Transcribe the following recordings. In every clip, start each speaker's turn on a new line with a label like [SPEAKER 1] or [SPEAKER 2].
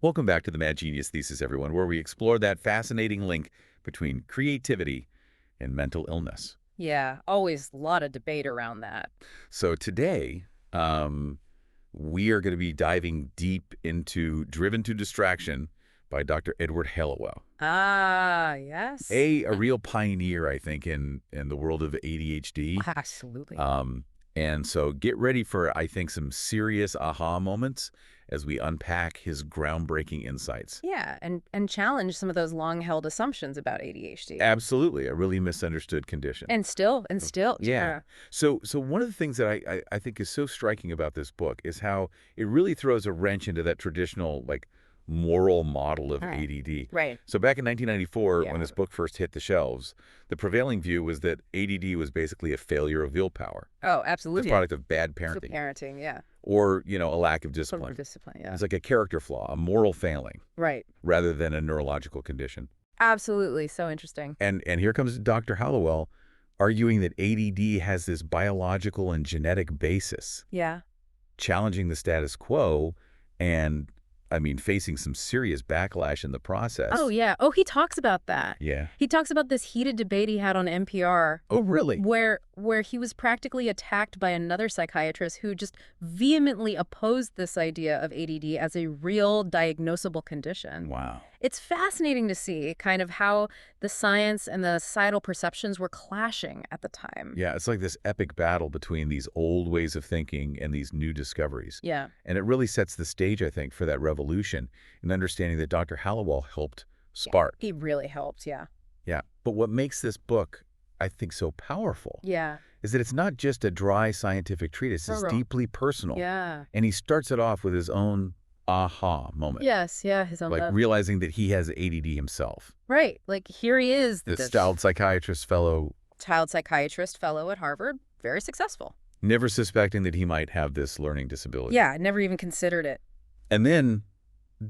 [SPEAKER 1] Welcome back to the Mad Genius Thesis, everyone, where we explore that fascinating link between creativity and mental illness.
[SPEAKER 2] Yeah, always a lot of debate around that.
[SPEAKER 1] So today, we are going to be diving deep into Driven to Distraction by Dr. Edward Hallowell.
[SPEAKER 2] Ah, yes.
[SPEAKER 1] A real pioneer, I think, in the world of ADHD.
[SPEAKER 2] Absolutely.
[SPEAKER 1] And so get ready for, I think, some serious aha moments as we unpack his groundbreaking insights.
[SPEAKER 2] Yeah, and challenge some of those long-held assumptions about ADHD.
[SPEAKER 1] Absolutely, a really misunderstood condition.
[SPEAKER 2] And still,
[SPEAKER 1] Yeah. So one of the things that I think is so striking about this book is how it really throws a wrench into that traditional, like, moral model of
[SPEAKER 2] Right.
[SPEAKER 1] ADD.
[SPEAKER 2] Right.
[SPEAKER 1] So back in 1994,
[SPEAKER 2] Yeah.
[SPEAKER 1] when this book first hit the shelves, the prevailing view was that ADD was basically a failure of willpower,
[SPEAKER 2] Oh,
[SPEAKER 1] the
[SPEAKER 2] absolutely.
[SPEAKER 1] product of bad
[SPEAKER 2] Good
[SPEAKER 1] parenting,
[SPEAKER 2] parenting, yeah.
[SPEAKER 1] or, a lack of
[SPEAKER 2] Some
[SPEAKER 1] discipline.
[SPEAKER 2] discipline, yeah.
[SPEAKER 1] It's like a character flaw, a moral failing,
[SPEAKER 2] Right.
[SPEAKER 1] rather than a neurological condition.
[SPEAKER 2] Absolutely. So interesting.
[SPEAKER 1] And here comes Dr. Hallowell arguing that ADD has this biological and genetic basis,
[SPEAKER 2] Yeah.
[SPEAKER 1] challenging the status quo and, facing some serious backlash in the process.
[SPEAKER 2] Oh, yeah. Oh, he talks about that.
[SPEAKER 1] Yeah.
[SPEAKER 2] He talks about this heated debate he had on NPR
[SPEAKER 1] Oh, really?
[SPEAKER 2] where he was practically attacked by another psychiatrist who just vehemently opposed this idea of ADD as a real diagnosable condition.
[SPEAKER 1] Wow.
[SPEAKER 2] It's fascinating to see kind of how the science and the societal perceptions were clashing at the time.
[SPEAKER 1] Yeah, it's like this epic battle between these old ways of thinking and these new discoveries.
[SPEAKER 2] Yeah.
[SPEAKER 1] And it really sets the stage, I think, for that revolution in understanding that Dr. Hallowell helped spark.
[SPEAKER 2] He really helped, yeah.
[SPEAKER 1] Yeah. But what makes this book, I think, so powerful
[SPEAKER 2] Yeah.
[SPEAKER 1] is that it's not just a dry scientific treatise. It's
[SPEAKER 2] Ruh-roh.
[SPEAKER 1] deeply personal.
[SPEAKER 2] Yeah.
[SPEAKER 1] And he starts it off with his own aha moment.
[SPEAKER 2] Yes, yeah, his own
[SPEAKER 1] Like
[SPEAKER 2] love.
[SPEAKER 1] realizing that he has ADD himself.
[SPEAKER 2] Right. Like here he is,
[SPEAKER 1] This child psychiatrist fellow,
[SPEAKER 2] child psychiatrist fellow at Harvard, very successful.
[SPEAKER 1] never suspecting that he might have this learning disability.
[SPEAKER 2] Yeah, I never even considered it.
[SPEAKER 1] And then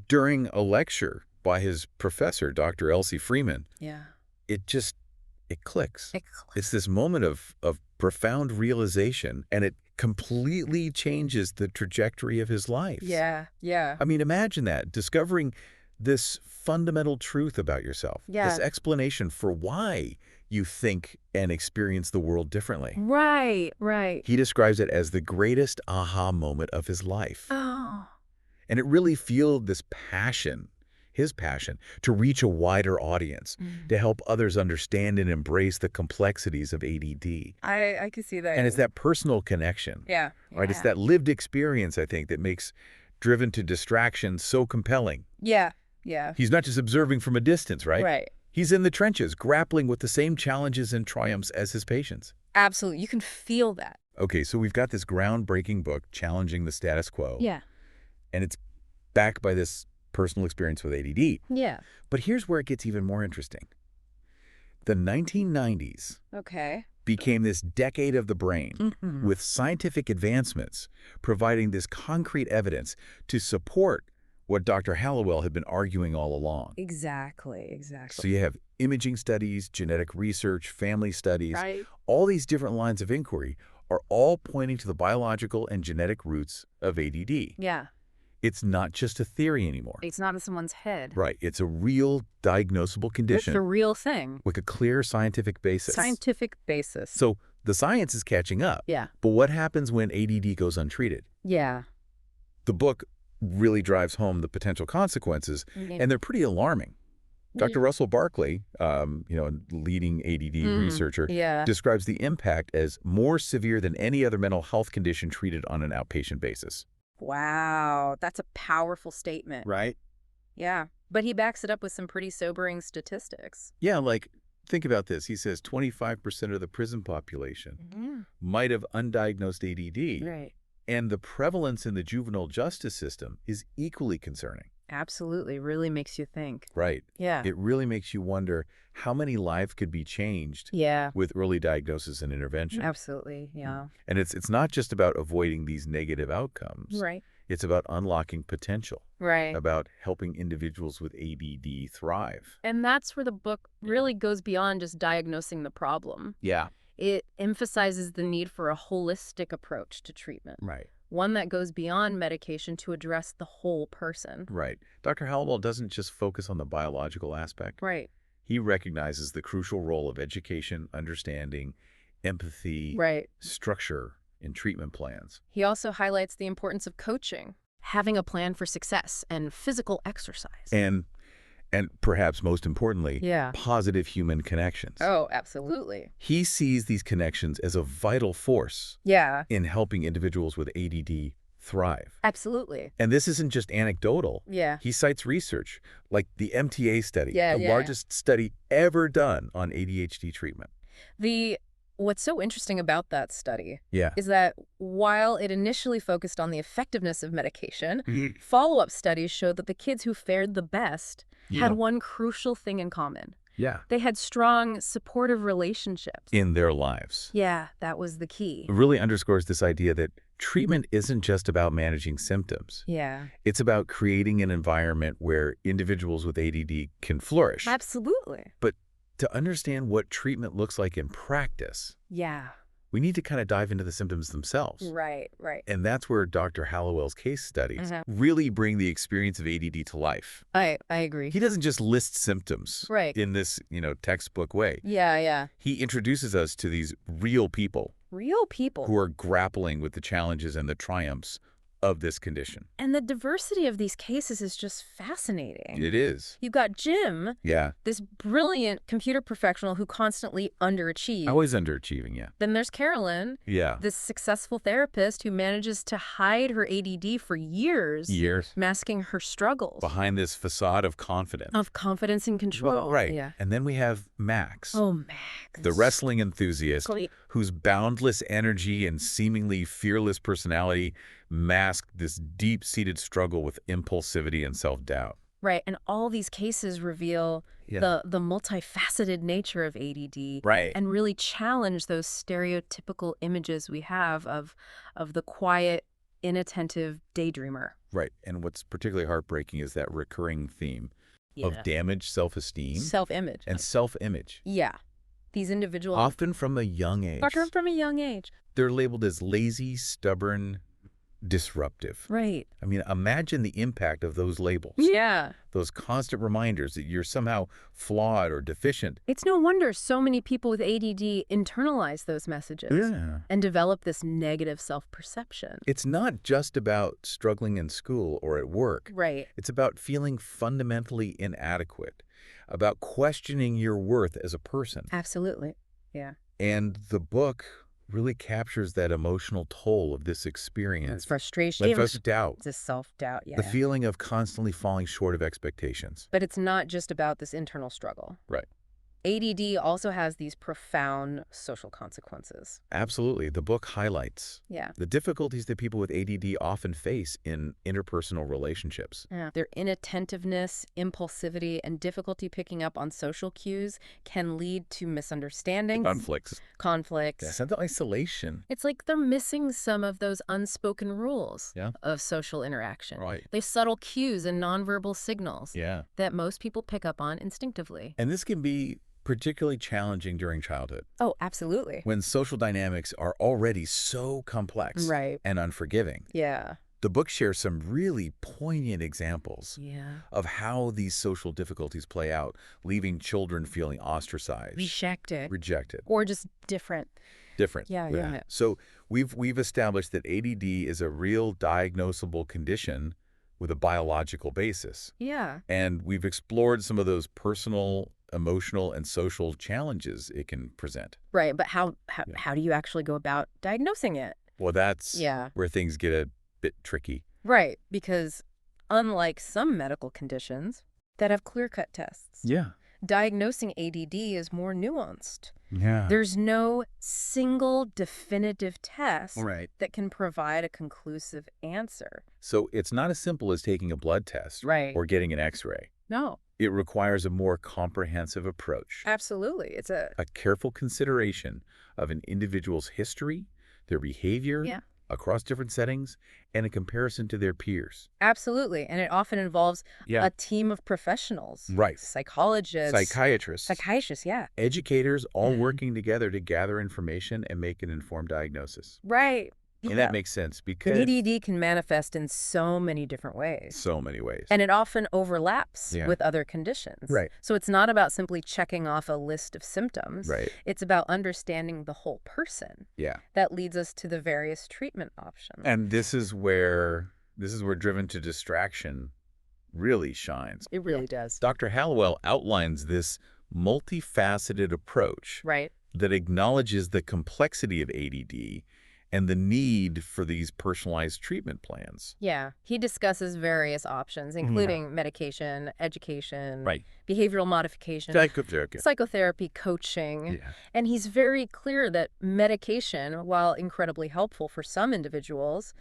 [SPEAKER 1] during a lecture by his professor, Dr. Elsie Freeman,
[SPEAKER 2] Yeah.
[SPEAKER 1] it clicks.
[SPEAKER 2] It
[SPEAKER 1] It's this moment of profound realization, and it completely changes the trajectory of his life.
[SPEAKER 2] Yeah, yeah.
[SPEAKER 1] Imagine that, discovering this fundamental truth about yourself,
[SPEAKER 2] Yeah.
[SPEAKER 1] this explanation for why you think and experience the world differently.
[SPEAKER 2] Right, right.
[SPEAKER 1] He describes it as the greatest aha moment of his life.
[SPEAKER 2] Oh.
[SPEAKER 1] And it really fueled this passion, his passion, to reach a wider audience, to help others understand and embrace the complexities of ADD.
[SPEAKER 2] I can see that.
[SPEAKER 1] And it's that personal connection,
[SPEAKER 2] Yeah.
[SPEAKER 1] right? It's that lived experience, I think, that makes Driven to Distraction so compelling.
[SPEAKER 2] Yeah, yeah.
[SPEAKER 1] He's not just observing from a distance, right?
[SPEAKER 2] Right.
[SPEAKER 1] He's in the trenches, grappling with the same challenges and triumphs as his patients.
[SPEAKER 2] Absolutely. You can feel that.
[SPEAKER 1] Okay, so we've got this groundbreaking book challenging the status quo.
[SPEAKER 2] Yeah.
[SPEAKER 1] And it's backed by this personal experience with ADD.
[SPEAKER 2] Yeah.
[SPEAKER 1] But here's where it gets even more interesting. The 1990s
[SPEAKER 2] Okay.
[SPEAKER 1] became this decade of the brain,
[SPEAKER 2] Mm-hmm.
[SPEAKER 1] with scientific advancements providing this concrete evidence to support what Dr. Hallowell had been arguing all along.
[SPEAKER 2] Exactly.
[SPEAKER 1] So you have imaging studies, genetic research, family studies,
[SPEAKER 2] Right.
[SPEAKER 1] all these different lines of inquiry are all pointing to the biological and genetic roots of ADD.
[SPEAKER 2] Yeah.
[SPEAKER 1] It's not just a theory anymore.
[SPEAKER 2] It's not in someone's head.
[SPEAKER 1] Right. It's a real diagnosable condition
[SPEAKER 2] It's a real thing.
[SPEAKER 1] with a clear scientific basis.
[SPEAKER 2] Scientific basis.
[SPEAKER 1] So the science is catching up.
[SPEAKER 2] Yeah.
[SPEAKER 1] But what happens when ADD goes untreated?
[SPEAKER 2] Yeah.
[SPEAKER 1] The book really drives home the potential consequences, and they're pretty alarming. Dr. Russell Barkley, a leading ADD researcher,
[SPEAKER 2] Yeah.
[SPEAKER 1] describes the impact as more severe than any other mental health condition treated on an outpatient basis.
[SPEAKER 2] Wow. That's a powerful statement.
[SPEAKER 1] Right?
[SPEAKER 2] Yeah. But he backs it up with some pretty sobering statistics.
[SPEAKER 1] Yeah, like, think about this. He says 25% of the prison population might have undiagnosed ADD.
[SPEAKER 2] Right.
[SPEAKER 1] And the prevalence in the juvenile justice system is equally concerning.
[SPEAKER 2] Absolutely. Really makes you think.
[SPEAKER 1] Right.
[SPEAKER 2] Yeah.
[SPEAKER 1] It really makes you wonder how many lives could be changed
[SPEAKER 2] Yeah.
[SPEAKER 1] with early diagnosis and intervention.
[SPEAKER 2] Absolutely. Yeah.
[SPEAKER 1] And it's not just about avoiding these negative outcomes.
[SPEAKER 2] Right.
[SPEAKER 1] It's about unlocking potential,
[SPEAKER 2] Right.
[SPEAKER 1] about helping individuals with ADD thrive.
[SPEAKER 2] And that's where the book really goes beyond just diagnosing the problem.
[SPEAKER 1] Yeah.
[SPEAKER 2] It emphasizes the need for a holistic approach to treatment.
[SPEAKER 1] Right.
[SPEAKER 2] one that goes beyond medication to address the whole person.
[SPEAKER 1] Right. Dr. Hallowell doesn't just focus on the biological aspect.
[SPEAKER 2] Right.
[SPEAKER 1] He recognizes the crucial role of education, understanding, empathy,
[SPEAKER 2] Right.
[SPEAKER 1] structure in treatment plans.
[SPEAKER 2] He also highlights the importance of coaching, having a plan for success, and physical exercise.
[SPEAKER 1] And perhaps most importantly,
[SPEAKER 2] Yeah.
[SPEAKER 1] positive human connections.
[SPEAKER 2] Oh, absolutely.
[SPEAKER 1] He sees these connections as a vital force
[SPEAKER 2] Yeah.
[SPEAKER 1] in helping individuals with ADD thrive.
[SPEAKER 2] Absolutely.
[SPEAKER 1] And this isn't just anecdotal.
[SPEAKER 2] Yeah.
[SPEAKER 1] He cites research like the MTA study,
[SPEAKER 2] Yeah,
[SPEAKER 1] the
[SPEAKER 2] yeah.
[SPEAKER 1] largest study ever done on ADHD treatment.
[SPEAKER 2] What's so interesting about that study
[SPEAKER 1] Yeah.
[SPEAKER 2] is that while it initially focused on the effectiveness of medication, follow-up studies showed that the kids who fared the best had one crucial thing in common.
[SPEAKER 1] Yeah.
[SPEAKER 2] They had strong, supportive relationships.
[SPEAKER 1] In their lives.
[SPEAKER 2] Yeah, that was the key.
[SPEAKER 1] It really underscores this idea that treatment isn't just about managing symptoms.
[SPEAKER 2] Yeah.
[SPEAKER 1] It's about creating an environment where individuals with ADD can flourish.
[SPEAKER 2] Absolutely.
[SPEAKER 1] But to understand what treatment looks like in practice,
[SPEAKER 2] Yeah.
[SPEAKER 1] we need to kind of dive into the symptoms themselves.
[SPEAKER 2] Right, right.
[SPEAKER 1] And that's where Dr. Hallowell's case studies really bring the experience of ADD to life.
[SPEAKER 2] I agree.
[SPEAKER 1] He doesn't just list symptoms
[SPEAKER 2] Right.
[SPEAKER 1] in this, textbook way.
[SPEAKER 2] Yeah.
[SPEAKER 1] He introduces us to these real people
[SPEAKER 2] Real people.
[SPEAKER 1] who are grappling with the challenges and the triumphs of this condition.
[SPEAKER 2] And the diversity of these cases is just fascinating.
[SPEAKER 1] It is.
[SPEAKER 2] You've got Jim,
[SPEAKER 1] Yeah.
[SPEAKER 2] this brilliant computer professional who constantly underachieves.
[SPEAKER 1] Always underachieving, yeah.
[SPEAKER 2] Then there's Carolyn,
[SPEAKER 1] Yeah.
[SPEAKER 2] this successful therapist who manages to hide her ADD for years, masking her struggles.
[SPEAKER 1] Behind this facade of confidence.
[SPEAKER 2] Of confidence and control.
[SPEAKER 1] Well, right.
[SPEAKER 2] Yeah.
[SPEAKER 1] And then we have Max.
[SPEAKER 2] Oh, Max.
[SPEAKER 1] The wrestling enthusiast
[SPEAKER 2] Great.
[SPEAKER 1] whose boundless energy and seemingly fearless personality masked this deep-seated struggle with impulsivity and self-doubt.
[SPEAKER 2] Right, and all these cases reveal the multifaceted nature of ADD,
[SPEAKER 1] Right.
[SPEAKER 2] and really challenge those stereotypical images we have of the quiet, inattentive daydreamer.
[SPEAKER 1] Right. And what's particularly heartbreaking is that recurring theme of damaged self-esteem
[SPEAKER 2] Self-image.
[SPEAKER 1] and self-image.
[SPEAKER 2] Yeah. These individuals,
[SPEAKER 1] Often from a young age.
[SPEAKER 2] from a young age.
[SPEAKER 1] They're labeled as lazy, stubborn, disruptive.
[SPEAKER 2] Right.
[SPEAKER 1] I mean, imagine the impact of those labels.
[SPEAKER 2] Yeah.
[SPEAKER 1] Those constant reminders that you're somehow flawed or deficient.
[SPEAKER 2] It's no wonder so many people with ADD internalize those messages and develop this negative self-perception.
[SPEAKER 1] It's not just about struggling in school or at work.
[SPEAKER 2] Right.
[SPEAKER 1] It's about feeling fundamentally inadequate, about questioning your worth as a person.
[SPEAKER 2] Absolutely. Yeah.
[SPEAKER 1] And the book really captures that emotional toll of this experience.
[SPEAKER 2] It's frustration.
[SPEAKER 1] It's doubt.
[SPEAKER 2] It's a self-doubt, yeah.
[SPEAKER 1] The feeling of constantly falling short of expectations.
[SPEAKER 2] But it's not just about this internal struggle.
[SPEAKER 1] Right.
[SPEAKER 2] ADD also has these profound social consequences.
[SPEAKER 1] Absolutely. The book highlights
[SPEAKER 2] Yeah.
[SPEAKER 1] the difficulties that people with ADD often face in interpersonal relationships.
[SPEAKER 2] Yeah. Their inattentiveness, impulsivity, and difficulty picking up on social cues can lead to misunderstandings, conflicts.
[SPEAKER 1] Yeah, sense of isolation.
[SPEAKER 2] It's like they're missing some of those unspoken rules
[SPEAKER 1] Yeah.
[SPEAKER 2] of social interaction.
[SPEAKER 1] Right.
[SPEAKER 2] They subtle cues and nonverbal signals
[SPEAKER 1] Yeah.
[SPEAKER 2] that most people pick up on instinctively.
[SPEAKER 1] And this can be particularly challenging during childhood,
[SPEAKER 2] Oh, absolutely.
[SPEAKER 1] when social dynamics are already so complex
[SPEAKER 2] Right.
[SPEAKER 1] and unforgiving.
[SPEAKER 2] Yeah.
[SPEAKER 1] The book shares some really poignant examples
[SPEAKER 2] Yeah.
[SPEAKER 1] of how these social difficulties play out, leaving children feeling ostracized, rejected,
[SPEAKER 2] Or just different.
[SPEAKER 1] different.
[SPEAKER 2] Yeah.
[SPEAKER 1] So we've established that ADD is a real diagnosable condition with a biological basis.
[SPEAKER 2] Yeah.
[SPEAKER 1] And we've explored some of those personal, emotional, and social challenges it can present.
[SPEAKER 2] Right. But how do you actually go about diagnosing it?
[SPEAKER 1] Well, that's
[SPEAKER 2] Yeah.
[SPEAKER 1] where things get a bit tricky.
[SPEAKER 2] Right. Because unlike some medical conditions that have clear-cut tests,
[SPEAKER 1] Yeah.
[SPEAKER 2] diagnosing ADD is more nuanced.
[SPEAKER 1] Yeah.
[SPEAKER 2] There's no single definitive test
[SPEAKER 1] Right.
[SPEAKER 2] that can provide a conclusive answer.
[SPEAKER 1] So it's not as simple as taking a blood test
[SPEAKER 2] Right.
[SPEAKER 1] or getting an X-ray.
[SPEAKER 2] No.
[SPEAKER 1] It requires a more comprehensive approach,
[SPEAKER 2] Absolutely. It's a
[SPEAKER 1] careful consideration of an individual's history, their behavior
[SPEAKER 2] Yeah.
[SPEAKER 1] across different settings, and a comparison to their peers.
[SPEAKER 2] Absolutely. And it often involves a team of professionals.
[SPEAKER 1] Right.
[SPEAKER 2] Psychologists.
[SPEAKER 1] Psychiatrists,
[SPEAKER 2] yeah.
[SPEAKER 1] educators, all working together to gather information and make an informed diagnosis.
[SPEAKER 2] Right.
[SPEAKER 1] And that makes sense because
[SPEAKER 2] ADD can manifest in so many different ways.
[SPEAKER 1] so many ways.
[SPEAKER 2] And it often overlaps with other conditions.
[SPEAKER 1] Right.
[SPEAKER 2] So it's not about simply checking off a list of symptoms.
[SPEAKER 1] Right.
[SPEAKER 2] It's about understanding the whole person.
[SPEAKER 1] Yeah.
[SPEAKER 2] That leads us to the various treatment options.
[SPEAKER 1] And this is where driven to distraction really shines.
[SPEAKER 2] It really does.
[SPEAKER 1] Dr. Hallowell outlines this multifaceted approach that acknowledges the complexity of ADD and the need for these personalized treatment plans.
[SPEAKER 2] Yeah. He discusses various options, including medication, education,
[SPEAKER 1] Right.
[SPEAKER 2] behavioral modification, psychotherapy, coaching.
[SPEAKER 1] Yeah.
[SPEAKER 2] And he's very clear that medication, while incredibly helpful for some individuals,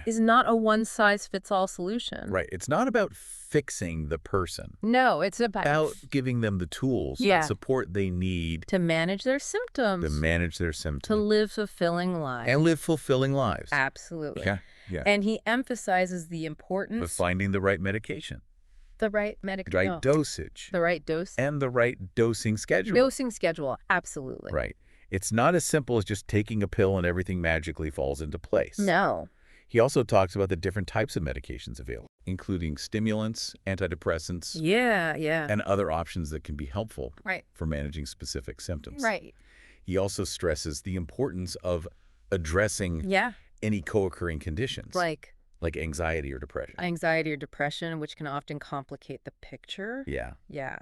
[SPEAKER 2] is not a one-size-fits-all solution.
[SPEAKER 1] Right. It's not about fixing the person.
[SPEAKER 2] No, it's about
[SPEAKER 1] giving them the tools and support they need
[SPEAKER 2] to manage their symptoms. To live fulfilling lives.
[SPEAKER 1] And live fulfilling lives.
[SPEAKER 2] Absolutely.
[SPEAKER 1] Yeah. Yeah.
[SPEAKER 2] And he emphasizes the importance
[SPEAKER 1] of finding the right medication.
[SPEAKER 2] The right medication.
[SPEAKER 1] Right dosage.
[SPEAKER 2] The right dose.
[SPEAKER 1] And the right dosing schedule.
[SPEAKER 2] Dosing schedule, absolutely.
[SPEAKER 1] Right. It's not as simple as just taking a pill and everything magically falls into place.
[SPEAKER 2] No.
[SPEAKER 1] He also talks about the different types of medications available, including stimulants, antidepressants, and other options that can be helpful for managing specific symptoms.
[SPEAKER 2] Right.
[SPEAKER 1] He also stresses the importance of addressing any co-occurring conditions. Like anxiety or depression.
[SPEAKER 2] Anxiety or depression, which can often complicate the picture.
[SPEAKER 1] Yeah.
[SPEAKER 2] Yeah.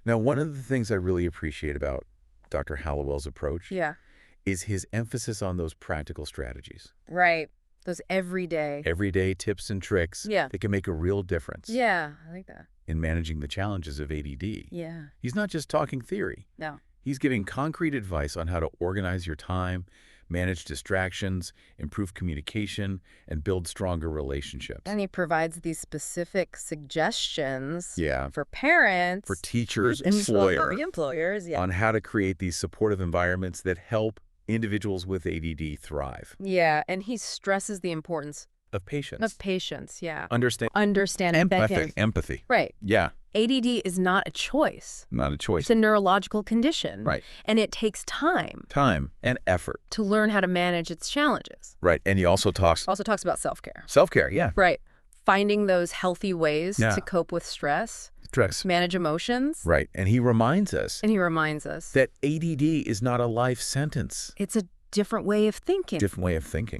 [SPEAKER 1] Now, one of the things I really appreciate about Dr. Hallowell's approach is his emphasis on those practical strategies.
[SPEAKER 2] Right. Those everyday
[SPEAKER 1] tips and tricks that can make a real difference.
[SPEAKER 2] Yeah, I like that.
[SPEAKER 1] In managing the challenges of ADD.
[SPEAKER 2] Yeah.
[SPEAKER 1] He's not just talking theory.
[SPEAKER 2] No.
[SPEAKER 1] He's giving concrete advice on how to organize your time, manage distractions, improve communication, and build stronger relationships.
[SPEAKER 2] And he provides these specific suggestions for parents,
[SPEAKER 1] for teachers,
[SPEAKER 2] employers,
[SPEAKER 1] on how to create these supportive environments that help individuals with ADD thrive.
[SPEAKER 2] Yeah, and he stresses the importance
[SPEAKER 1] of patience.
[SPEAKER 2] Understand
[SPEAKER 1] empathy.
[SPEAKER 2] Right.
[SPEAKER 1] Yeah.
[SPEAKER 2] ADD is not a choice.
[SPEAKER 1] Not a choice.
[SPEAKER 2] It's a neurological condition.
[SPEAKER 1] Right.
[SPEAKER 2] And it takes time.
[SPEAKER 1] Time and effort.
[SPEAKER 2] To learn how to manage its challenges.
[SPEAKER 1] Right. And he also talks
[SPEAKER 2] about self-care.
[SPEAKER 1] Self-care, yeah.
[SPEAKER 2] Right. Finding those healthy ways to cope with stress. Manage emotions.
[SPEAKER 1] Right. And he reminds us.
[SPEAKER 2] That
[SPEAKER 1] ADD is not a life sentence.
[SPEAKER 2] It's a different way of thinking.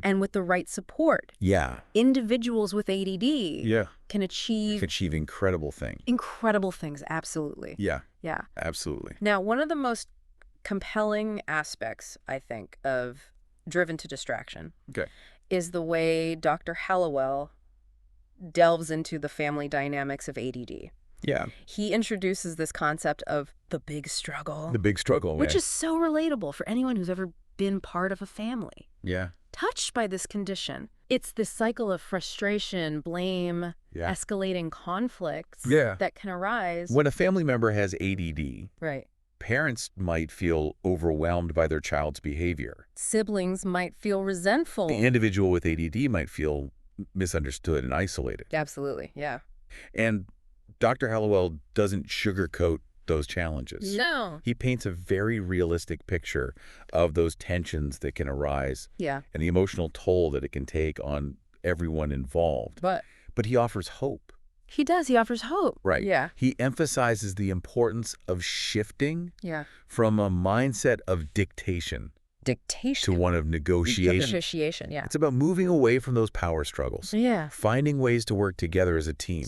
[SPEAKER 2] And with the right support.
[SPEAKER 1] Yeah.
[SPEAKER 2] Individuals with ADD can achieve
[SPEAKER 1] incredible things.
[SPEAKER 2] Incredible things, absolutely.
[SPEAKER 1] Yeah.
[SPEAKER 2] Yeah.
[SPEAKER 1] Absolutely.
[SPEAKER 2] Now, one of the most compelling aspects, I think, of Driven to Distraction is the way Dr. Hallowell delves into the family dynamics of ADD.
[SPEAKER 1] Yeah.
[SPEAKER 2] He introduces this concept of the big struggle.
[SPEAKER 1] Which
[SPEAKER 2] is so relatable for anyone who's ever been part of a family.
[SPEAKER 1] Yeah.
[SPEAKER 2] Touched by this condition. It's this cycle of frustration, blame, escalating conflicts that can arise.
[SPEAKER 1] When a family member has ADD,
[SPEAKER 2] right.
[SPEAKER 1] Parents might feel overwhelmed by their child's behavior.
[SPEAKER 2] Siblings might feel resentful.
[SPEAKER 1] The individual with ADD might feel misunderstood and isolated.
[SPEAKER 2] Absolutely, yeah.
[SPEAKER 1] And Dr. Hallowell doesn't sugarcoat those challenges.
[SPEAKER 2] No.
[SPEAKER 1] He paints a very realistic picture of those tensions that can arise and the emotional toll that it can take on everyone involved.
[SPEAKER 2] But
[SPEAKER 1] he offers hope.
[SPEAKER 2] He does. He offers hope.
[SPEAKER 1] Right.
[SPEAKER 2] Yeah.
[SPEAKER 1] He emphasizes the importance of shifting from a mindset of dictation to one of negotiation.
[SPEAKER 2] Yeah.
[SPEAKER 1] It's about moving away from those power struggles.
[SPEAKER 2] Yeah.
[SPEAKER 1] Finding ways to work together as a team.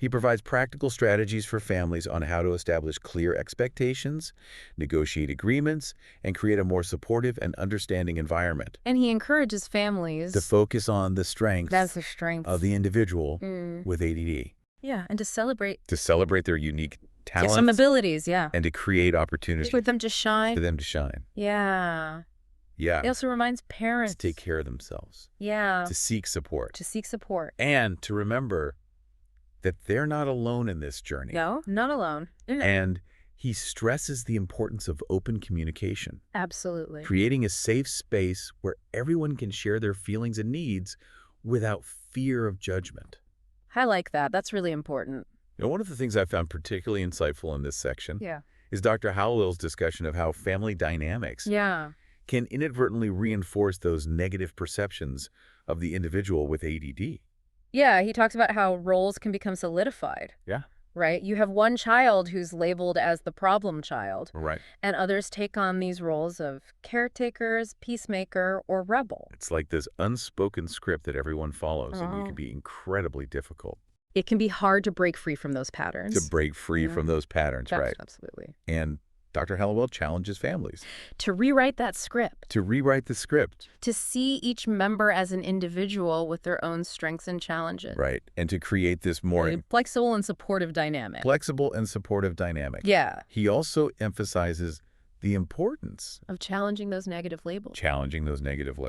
[SPEAKER 1] He provides practical strategies for families on how to establish clear expectations, negotiate agreements, and create a more supportive and understanding environment.
[SPEAKER 2] And he encourages families
[SPEAKER 1] to focus on the strengths
[SPEAKER 2] of
[SPEAKER 1] the individual with ADD.
[SPEAKER 2] Yeah, and to celebrate
[SPEAKER 1] their unique talents,
[SPEAKER 2] some abilities, and
[SPEAKER 1] to create opportunities
[SPEAKER 2] for them to shine. Yeah.
[SPEAKER 1] Yeah.
[SPEAKER 2] It also reminds parents
[SPEAKER 1] to take care of themselves.
[SPEAKER 2] Yeah.
[SPEAKER 1] To seek support.
[SPEAKER 2] And
[SPEAKER 1] to remember that they're not alone in this journey.
[SPEAKER 2] No, not alone.
[SPEAKER 1] And he stresses the importance of open communication.
[SPEAKER 2] Absolutely.
[SPEAKER 1] Creating a safe space where everyone can share their feelings and needs without fear of judgment.
[SPEAKER 2] I like that. That's really important.
[SPEAKER 1] One of the things I found particularly insightful in this section is Dr. Hallowell's discussion of how family dynamics can inadvertently reinforce those negative perceptions of the individual with ADD.
[SPEAKER 2] Yeah, he talks about how roles can become solidified.
[SPEAKER 1] Yeah.
[SPEAKER 2] Right? You have one child who's labeled as the problem child.
[SPEAKER 1] Right.
[SPEAKER 2] And others take on these roles of caretakers, peacemaker, or rebel.
[SPEAKER 1] It's like this unspoken script that everyone follows, and it can be incredibly difficult.
[SPEAKER 2] It can be hard to break free from those patterns.
[SPEAKER 1] To break free from those patterns, right.
[SPEAKER 2] Absolutely.
[SPEAKER 1] And Dr. Hallowell challenges families.
[SPEAKER 2] To rewrite that script.
[SPEAKER 1] To rewrite the script.
[SPEAKER 2] To see each member as an individual with their own strengths and challenges.
[SPEAKER 1] Right. And to create this more
[SPEAKER 2] flexible and supportive dynamic.
[SPEAKER 1] Flexible and supportive dynamic.
[SPEAKER 2] Yeah.
[SPEAKER 1] He also emphasizes the importance
[SPEAKER 2] of challenging those negative labels.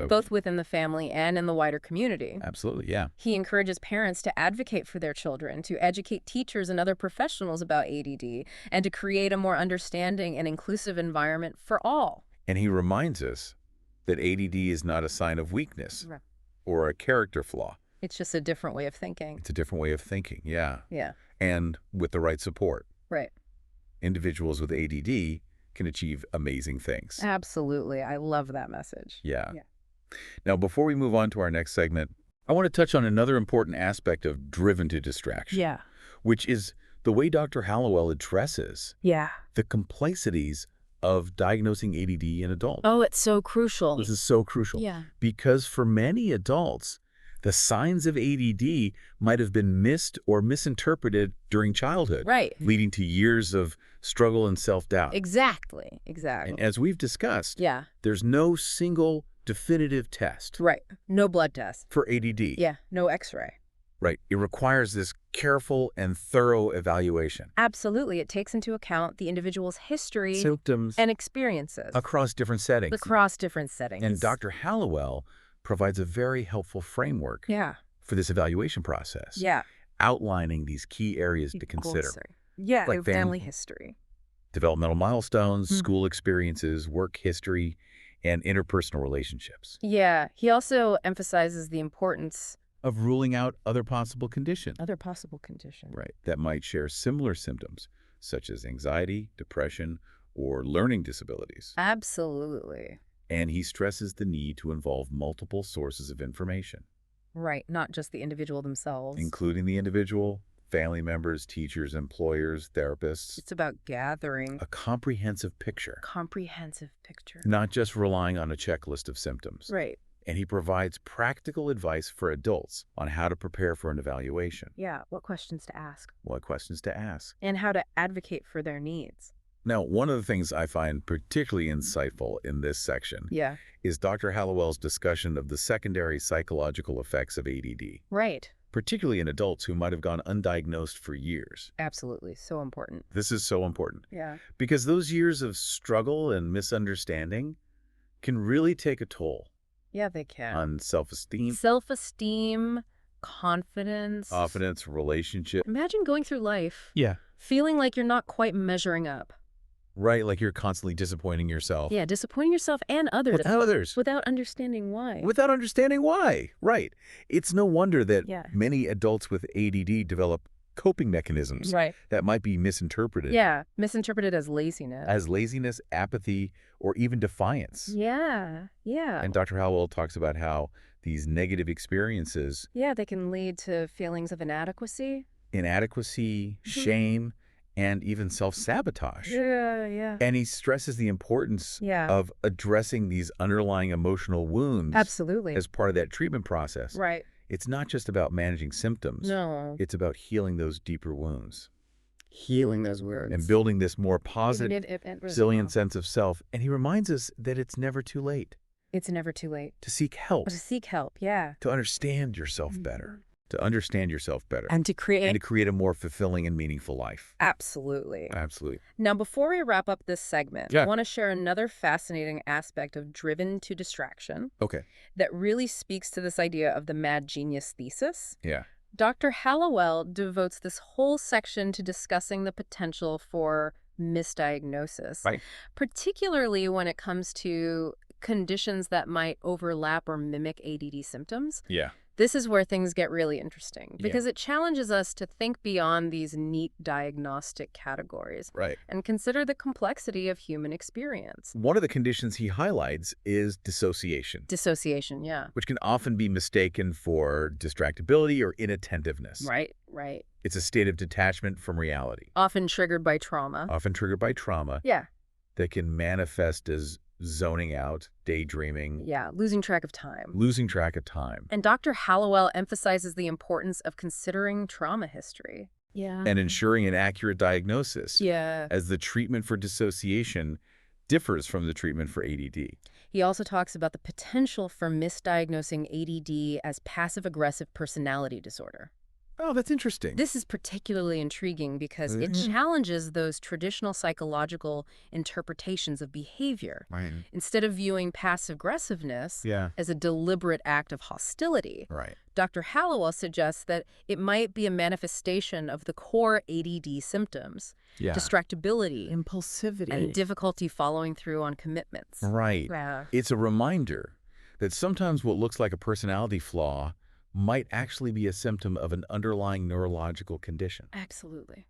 [SPEAKER 1] Both
[SPEAKER 2] within the family and in the wider community.
[SPEAKER 1] Absolutely, yeah.
[SPEAKER 2] He encourages parents to advocate for their children, to educate teachers and other professionals about ADD, and to create a more understanding and inclusive environment for all.
[SPEAKER 1] And he reminds us that ADD is not a sign of weakness or a character flaw.
[SPEAKER 2] It's just a different way of thinking.
[SPEAKER 1] It's a different way of thinking, yeah.
[SPEAKER 2] Yeah.
[SPEAKER 1] And with the right support.
[SPEAKER 2] Right.
[SPEAKER 1] Individuals with ADD can achieve amazing things.
[SPEAKER 2] Absolutely. I love that message.
[SPEAKER 1] Yeah. Now, before we move on to our next segment, I want to touch on another important aspect of driven to distraction.
[SPEAKER 2] Yeah.
[SPEAKER 1] Which is the way Dr. Hallowell addresses the complexities of diagnosing ADD in adults.
[SPEAKER 2] Oh, it's so crucial.
[SPEAKER 1] This is so crucial.
[SPEAKER 2] Yeah.
[SPEAKER 1] Because for many adults, the signs of ADD might have been missed or misinterpreted during childhood.
[SPEAKER 2] Right.
[SPEAKER 1] Leading to years of struggle and self-doubt.
[SPEAKER 2] Exactly.
[SPEAKER 1] And as we've discussed,
[SPEAKER 2] yeah,
[SPEAKER 1] there's no single definitive test.
[SPEAKER 2] Right. No blood test.
[SPEAKER 1] For ADD.
[SPEAKER 2] Yeah. No x-ray.
[SPEAKER 1] Right. It requires this careful and thorough evaluation.
[SPEAKER 2] Absolutely. It takes into account the individual's history,
[SPEAKER 1] symptoms,
[SPEAKER 2] and experiences.
[SPEAKER 1] Across different settings. And Dr. Hallowell provides a very helpful framework for this evaluation process.
[SPEAKER 2] Yeah.
[SPEAKER 1] Outlining these key areas to consider.
[SPEAKER 2] Yeah,
[SPEAKER 1] like
[SPEAKER 2] family history.
[SPEAKER 1] Developmental milestones, school experiences, work history, and interpersonal relationships.
[SPEAKER 2] Yeah. He also emphasizes the importance
[SPEAKER 1] of ruling out other possible conditions.
[SPEAKER 2] Right.
[SPEAKER 1] That might share similar symptoms, such as anxiety, depression, or learning disabilities.
[SPEAKER 2] Absolutely.
[SPEAKER 1] And he stresses the need to involve multiple sources of information.
[SPEAKER 2] Right. Not just the individual themselves.
[SPEAKER 1] Including the individual, family members, teachers, employers, therapists.
[SPEAKER 2] It's about gathering
[SPEAKER 1] a comprehensive picture.
[SPEAKER 2] Not
[SPEAKER 1] just relying on a checklist of symptoms.
[SPEAKER 2] Right.
[SPEAKER 1] And he provides practical advice for adults on how to prepare for an evaluation.
[SPEAKER 2] Yeah. What questions to ask.
[SPEAKER 1] And
[SPEAKER 2] how to advocate for their needs.
[SPEAKER 1] Now, one of the things I find particularly insightful in this section is Dr. Hallowell's discussion of the secondary psychological effects of ADD.
[SPEAKER 2] Right.
[SPEAKER 1] Particularly in adults who might have gone undiagnosed for years.
[SPEAKER 2] Absolutely. So important.
[SPEAKER 1] This is so important.
[SPEAKER 2] Yeah.
[SPEAKER 1] Because those years of struggle and misunderstanding can really take a toll.
[SPEAKER 2] Yeah, they can.
[SPEAKER 1] On self-esteem.
[SPEAKER 2] Confidence,
[SPEAKER 1] relationship.
[SPEAKER 2] Imagine going through life.
[SPEAKER 1] Yeah.
[SPEAKER 2] Feeling like you're not quite measuring up.
[SPEAKER 1] Right, like you're constantly disappointing yourself.
[SPEAKER 2] Yeah, disappointing yourself and others. Without understanding why.
[SPEAKER 1] Right. It's no wonder that many adults with ADD develop coping mechanisms that might be misinterpreted.
[SPEAKER 2] Yeah, misinterpreted as laziness.
[SPEAKER 1] Apathy, or even defiance.
[SPEAKER 2] Yeah.
[SPEAKER 1] And Dr. Hallowell talks about how these negative experiences...
[SPEAKER 2] they can lead to feelings of inadequacy,
[SPEAKER 1] shame, and even self-sabotage.
[SPEAKER 2] Yeah.
[SPEAKER 1] And he stresses the importance of addressing these underlying emotional wounds.
[SPEAKER 2] Absolutely.
[SPEAKER 1] As part of that treatment process.
[SPEAKER 2] Right.
[SPEAKER 1] It's not just about managing symptoms.
[SPEAKER 2] No.
[SPEAKER 1] It's about healing those deeper wounds.
[SPEAKER 2] And
[SPEAKER 1] building this more positive, resilient sense of self. And he reminds us that it's never too late. To seek help. To understand yourself better. And to create
[SPEAKER 2] a
[SPEAKER 1] more fulfilling and meaningful life.
[SPEAKER 2] Absolutely.
[SPEAKER 1] Absolutely.
[SPEAKER 2] Now, before we wrap up this segment, I want to share another fascinating aspect of driven to distraction.
[SPEAKER 1] Okay.
[SPEAKER 2] That really speaks to this idea of the Mad Genius Thesis.
[SPEAKER 1] Yeah.
[SPEAKER 2] Dr. Hallowell devotes this whole section to discussing the potential for misdiagnosis.
[SPEAKER 1] Right.
[SPEAKER 2] Particularly when it comes to conditions that might overlap or mimic ADD symptoms.
[SPEAKER 1] Yeah.
[SPEAKER 2] This is where things get really interesting because it challenges us to think beyond these neat diagnostic categories and consider the complexity of human experience.
[SPEAKER 1] One of the conditions he highlights is dissociation.
[SPEAKER 2] Dissociation, yeah.
[SPEAKER 1] Which can often be mistaken for distractibility or inattentiveness.
[SPEAKER 2] Right, right.
[SPEAKER 1] It's a state of detachment from reality.
[SPEAKER 2] Often triggered by trauma.
[SPEAKER 1] Often triggered by trauma.
[SPEAKER 2] Yeah.
[SPEAKER 1] That can manifest as zoning out, daydreaming.
[SPEAKER 2] Yeah, losing track of time.
[SPEAKER 1] Losing track of time.
[SPEAKER 2] And Dr. Hallowell emphasizes the importance of considering trauma history. Yeah.
[SPEAKER 1] And ensuring an accurate diagnosis.
[SPEAKER 2] Yeah.
[SPEAKER 1] As the treatment for dissociation differs from the treatment for ADD.
[SPEAKER 2] He also talks about the potential for misdiagnosing ADD as passive-aggressive personality disorder.
[SPEAKER 1] Oh, that's interesting.
[SPEAKER 2] This is particularly intriguing because it challenges those traditional psychological interpretations of behavior.
[SPEAKER 1] Right.
[SPEAKER 2] Instead of viewing passive-aggressiveness as a deliberate act of hostility, Dr. Hallowell suggests that it might be a manifestation of the core ADD symptoms, distractibility,
[SPEAKER 3] impulsivity,
[SPEAKER 2] and difficulty following through on commitments.
[SPEAKER 1] Right.
[SPEAKER 2] Yeah.
[SPEAKER 1] It's a reminder that sometimes what looks like a personality flaw might actually be a symptom of an underlying neurological condition.
[SPEAKER 2] Absolutely.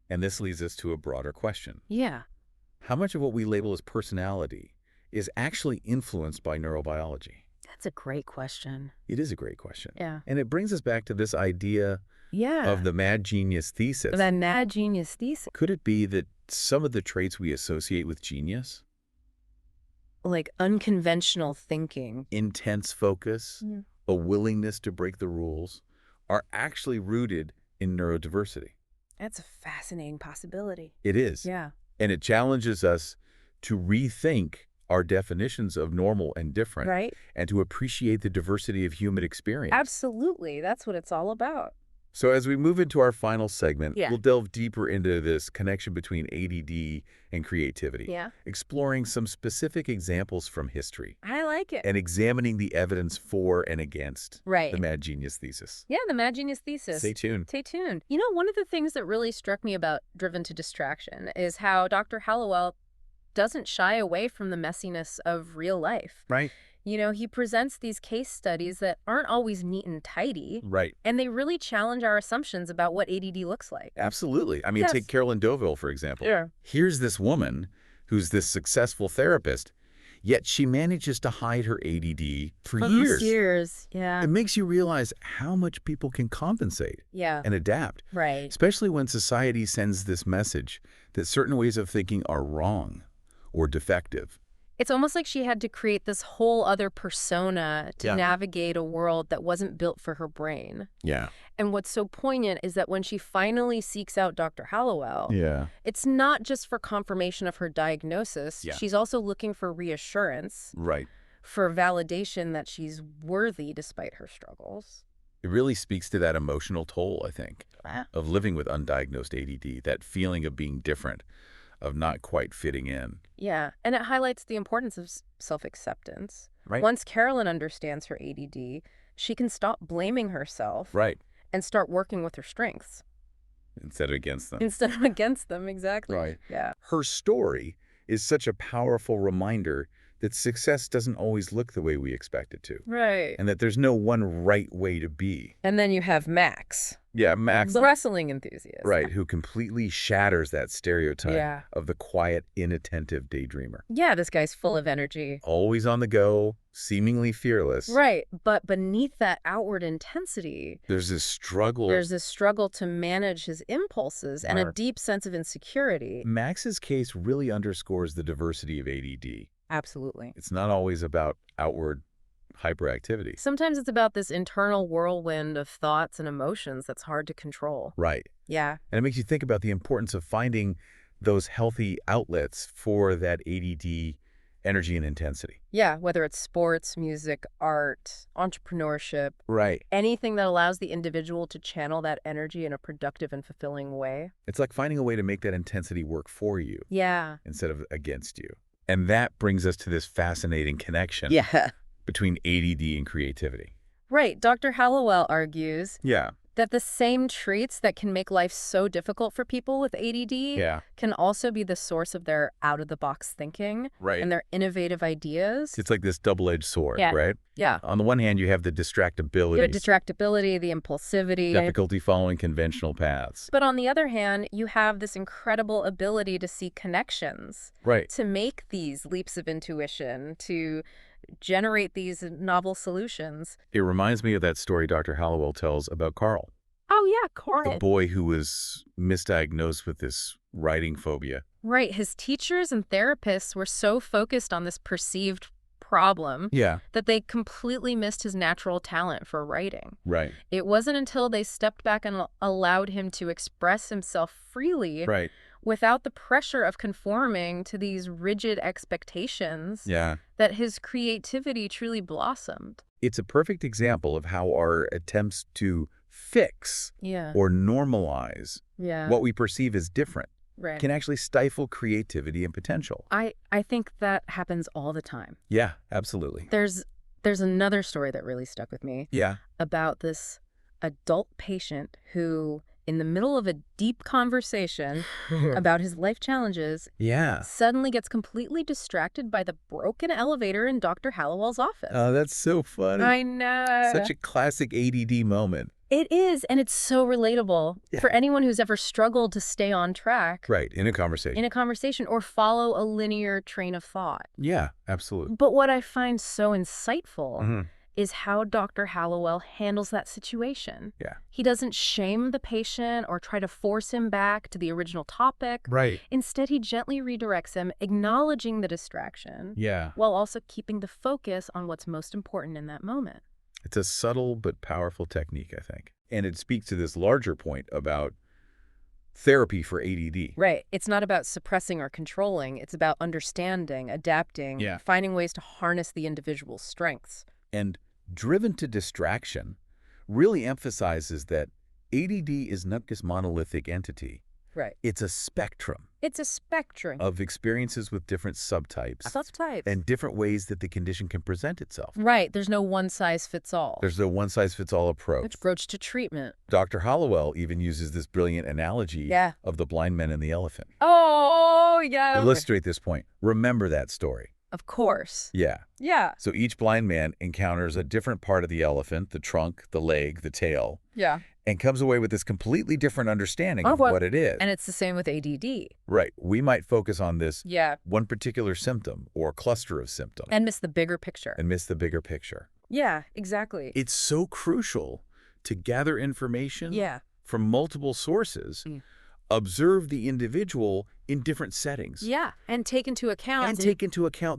[SPEAKER 1] And this leads us to a broader question.
[SPEAKER 2] Yeah.
[SPEAKER 1] How much of what we label as personality is actually influenced by neurobiology?
[SPEAKER 2] That's a great question.
[SPEAKER 1] It is a great question.
[SPEAKER 2] Yeah.
[SPEAKER 1] And it brings us back to this idea of the Mad Genius Thesis.
[SPEAKER 2] The Mad Genius Thesis.
[SPEAKER 1] Could it be that some of the traits we associate with genius,
[SPEAKER 2] like unconventional thinking,
[SPEAKER 1] intense focus, a willingness to break the rules, are actually rooted in neurodiversity?
[SPEAKER 2] That's a fascinating possibility.
[SPEAKER 1] It is.
[SPEAKER 2] Yeah.
[SPEAKER 1] And it challenges us to rethink our definitions of normal and different, and to appreciate the diversity of human experience.
[SPEAKER 2] Absolutely. That's what it's all about.
[SPEAKER 1] So as we move into our final segment, we'll delve deeper into this connection between ADD and creativity, exploring some specific examples from history.
[SPEAKER 2] I like it.
[SPEAKER 1] And examining the evidence for and against the Mad Genius Thesis.
[SPEAKER 2] Yeah, the Mad Genius Thesis.
[SPEAKER 1] Stay tuned.
[SPEAKER 2] Stay tuned. You know, one of the things that really struck me about Driven to Distraction is how Dr. Hallowell doesn't shy away from the messiness of real life.
[SPEAKER 1] Right.
[SPEAKER 2] You know, he presents these case studies that aren't always neat and tidy.
[SPEAKER 1] Right.
[SPEAKER 2] And they really challenge our assumptions about what ADD looks like.
[SPEAKER 1] Absolutely. I mean, take Carolyn Deauville, for example.
[SPEAKER 2] Yeah.
[SPEAKER 1] Here's this woman who's this successful therapist, yet she manages to hide her ADD for years.
[SPEAKER 2] Yeah.
[SPEAKER 1] It makes you realize how much people can compensate and adapt.
[SPEAKER 2] Right.
[SPEAKER 1] Especially when society sends this message that certain ways of thinking are wrong or defective.
[SPEAKER 2] It's almost like she had to create this whole other persona to navigate a world that wasn't built for her brain.
[SPEAKER 1] Yeah.
[SPEAKER 2] And what's so poignant is that when she finally seeks out Dr. Hallowell, it's not just for confirmation of her diagnosis. She's also looking for reassurance.
[SPEAKER 1] Right.
[SPEAKER 2] For validation that she's worthy despite her struggles.
[SPEAKER 1] It really speaks to that emotional toll, I think, of living with undiagnosed ADD, that feeling of being different, of not quite fitting in.
[SPEAKER 2] Yeah, and it highlights the importance of self-acceptance.
[SPEAKER 1] Right.
[SPEAKER 2] Once Carolyn understands her ADD, she can stop blaming herself and start working with her strengths.
[SPEAKER 1] Instead of against them.
[SPEAKER 2] Instead of against them, exactly.
[SPEAKER 1] Right.
[SPEAKER 2] Yeah.
[SPEAKER 1] Her story is such a powerful reminder that success doesn't always look the way we expect it to.
[SPEAKER 2] Right.
[SPEAKER 1] And that there's no one right way to be.
[SPEAKER 2] And then you have Max.
[SPEAKER 1] Yeah, Max.
[SPEAKER 2] The wrestling enthusiast.
[SPEAKER 1] Right, who completely shatters that stereotype of the quiet, inattentive daydreamer.
[SPEAKER 2] Yeah, this guy's full of energy.
[SPEAKER 1] Always on the go, seemingly fearless.
[SPEAKER 2] Right, but beneath that outward intensity,
[SPEAKER 1] there's this struggle.
[SPEAKER 2] There's this struggle to manage his impulses and a deep sense of insecurity.
[SPEAKER 1] Max's case really underscores the diversity of ADD.
[SPEAKER 2] Absolutely.
[SPEAKER 1] It's not always about outward hyperactivity.
[SPEAKER 2] Sometimes it's about this internal whirlwind of thoughts and emotions that's hard to control.
[SPEAKER 1] Right.
[SPEAKER 2] Yeah.
[SPEAKER 1] And it makes you think about the importance of finding those healthy outlets for that ADD energy and intensity.
[SPEAKER 2] Yeah, whether it's sports, music, art, entrepreneurship.
[SPEAKER 1] Right.
[SPEAKER 2] Anything that allows the individual to channel that energy in a productive and fulfilling way.
[SPEAKER 1] It's like finding a way to make that intensity work for you.
[SPEAKER 2] Yeah.
[SPEAKER 1] Instead of against you. And that brings us to this fascinating connection.
[SPEAKER 2] Yeah.
[SPEAKER 1] Between ADD and creativity.
[SPEAKER 2] Right. Dr. Hallowell argues That the same traits that can make life so difficult for people with ADD can also be the source of their out-of-the-box thinking and their innovative ideas.
[SPEAKER 1] It's like this double-edged sword, right?
[SPEAKER 2] Yeah.
[SPEAKER 1] On the one hand, you have the distractibility.
[SPEAKER 2] You have distractibility, the impulsivity.
[SPEAKER 1] Difficulty following conventional paths.
[SPEAKER 2] But on the other hand, you have this incredible ability to see connections.
[SPEAKER 1] Right.
[SPEAKER 2] To make these leaps of intuition, to generate these novel solutions.
[SPEAKER 1] It reminds me of that story Dr. Hallowell tells about Carl.
[SPEAKER 2] Oh, yeah, Carl.
[SPEAKER 1] The boy who was misdiagnosed with this writing phobia.
[SPEAKER 2] Right. His teachers and therapists were so focused on this perceived problem that they completely missed his natural talent for writing.
[SPEAKER 1] Right.
[SPEAKER 2] It wasn't until they stepped back and allowed him to express himself freely without the pressure of conforming to these rigid expectations that his creativity truly blossomed.
[SPEAKER 1] It's a perfect example of how our attempts to fix or normalize what we perceive as different can actually stifle creativity and potential.
[SPEAKER 2] I think that happens all the time.
[SPEAKER 1] Yeah, absolutely.
[SPEAKER 2] There's another story that really stuck with me about this adult patient who, in the middle of a deep conversation about his life challenges, suddenly gets completely distracted by the broken elevator in Dr. Hallowell's office.
[SPEAKER 1] Oh, that's so funny.
[SPEAKER 2] I know.
[SPEAKER 1] Such a classic ADD moment.
[SPEAKER 2] It is, and it's so relatable for anyone who's ever struggled to stay on track.
[SPEAKER 1] Right, in a conversation.
[SPEAKER 2] In a conversation, or follow a linear train of thought.
[SPEAKER 1] Yeah, absolutely.
[SPEAKER 2] But what I find so insightful is how Dr. Hallowell handles that situation.
[SPEAKER 1] Yeah.
[SPEAKER 2] He doesn't shame the patient or try to force him back to the original topic.
[SPEAKER 1] Right.
[SPEAKER 2] Instead, he gently redirects him, acknowledging the distraction. While also keeping the focus on what's most important in that moment.
[SPEAKER 1] It's a subtle but powerful technique, I think. And it speaks to this larger point about therapy for ADD.
[SPEAKER 2] Right. It's not about suppressing or controlling. It's about understanding, adapting, finding ways to harness the individual's strengths.
[SPEAKER 1] And driven to distraction really emphasizes that ADD is not this monolithic entity.
[SPEAKER 2] Right.
[SPEAKER 1] It's a spectrum.
[SPEAKER 2] It's a spectrum
[SPEAKER 1] of experiences with different subtypes. And different ways that the condition can present itself.
[SPEAKER 2] Right. There's no one-size-fits-all.
[SPEAKER 1] There's no one-size-fits-all approach
[SPEAKER 2] to treatment.
[SPEAKER 1] Dr. Hallowell even uses this brilliant analogy of the blind man and the elephant.
[SPEAKER 2] Oh, yeah.
[SPEAKER 1] To illustrate this point, remember that story.
[SPEAKER 2] Of course.
[SPEAKER 1] Yeah.
[SPEAKER 2] Yeah.
[SPEAKER 1] So each blind man encounters a different part of the elephant, the trunk, the leg, the tail.
[SPEAKER 2] Yeah.
[SPEAKER 1] And comes away with this completely different understanding of what it is.
[SPEAKER 2] And it's the same with ADD.
[SPEAKER 1] Right. We might focus on this one particular symptom or cluster of symptoms.
[SPEAKER 2] And miss the bigger picture.
[SPEAKER 1] Yeah,
[SPEAKER 2] exactly.
[SPEAKER 1] It's so crucial to gather information from multiple sources, observe the individual in different settings.
[SPEAKER 2] Yeah, and take into account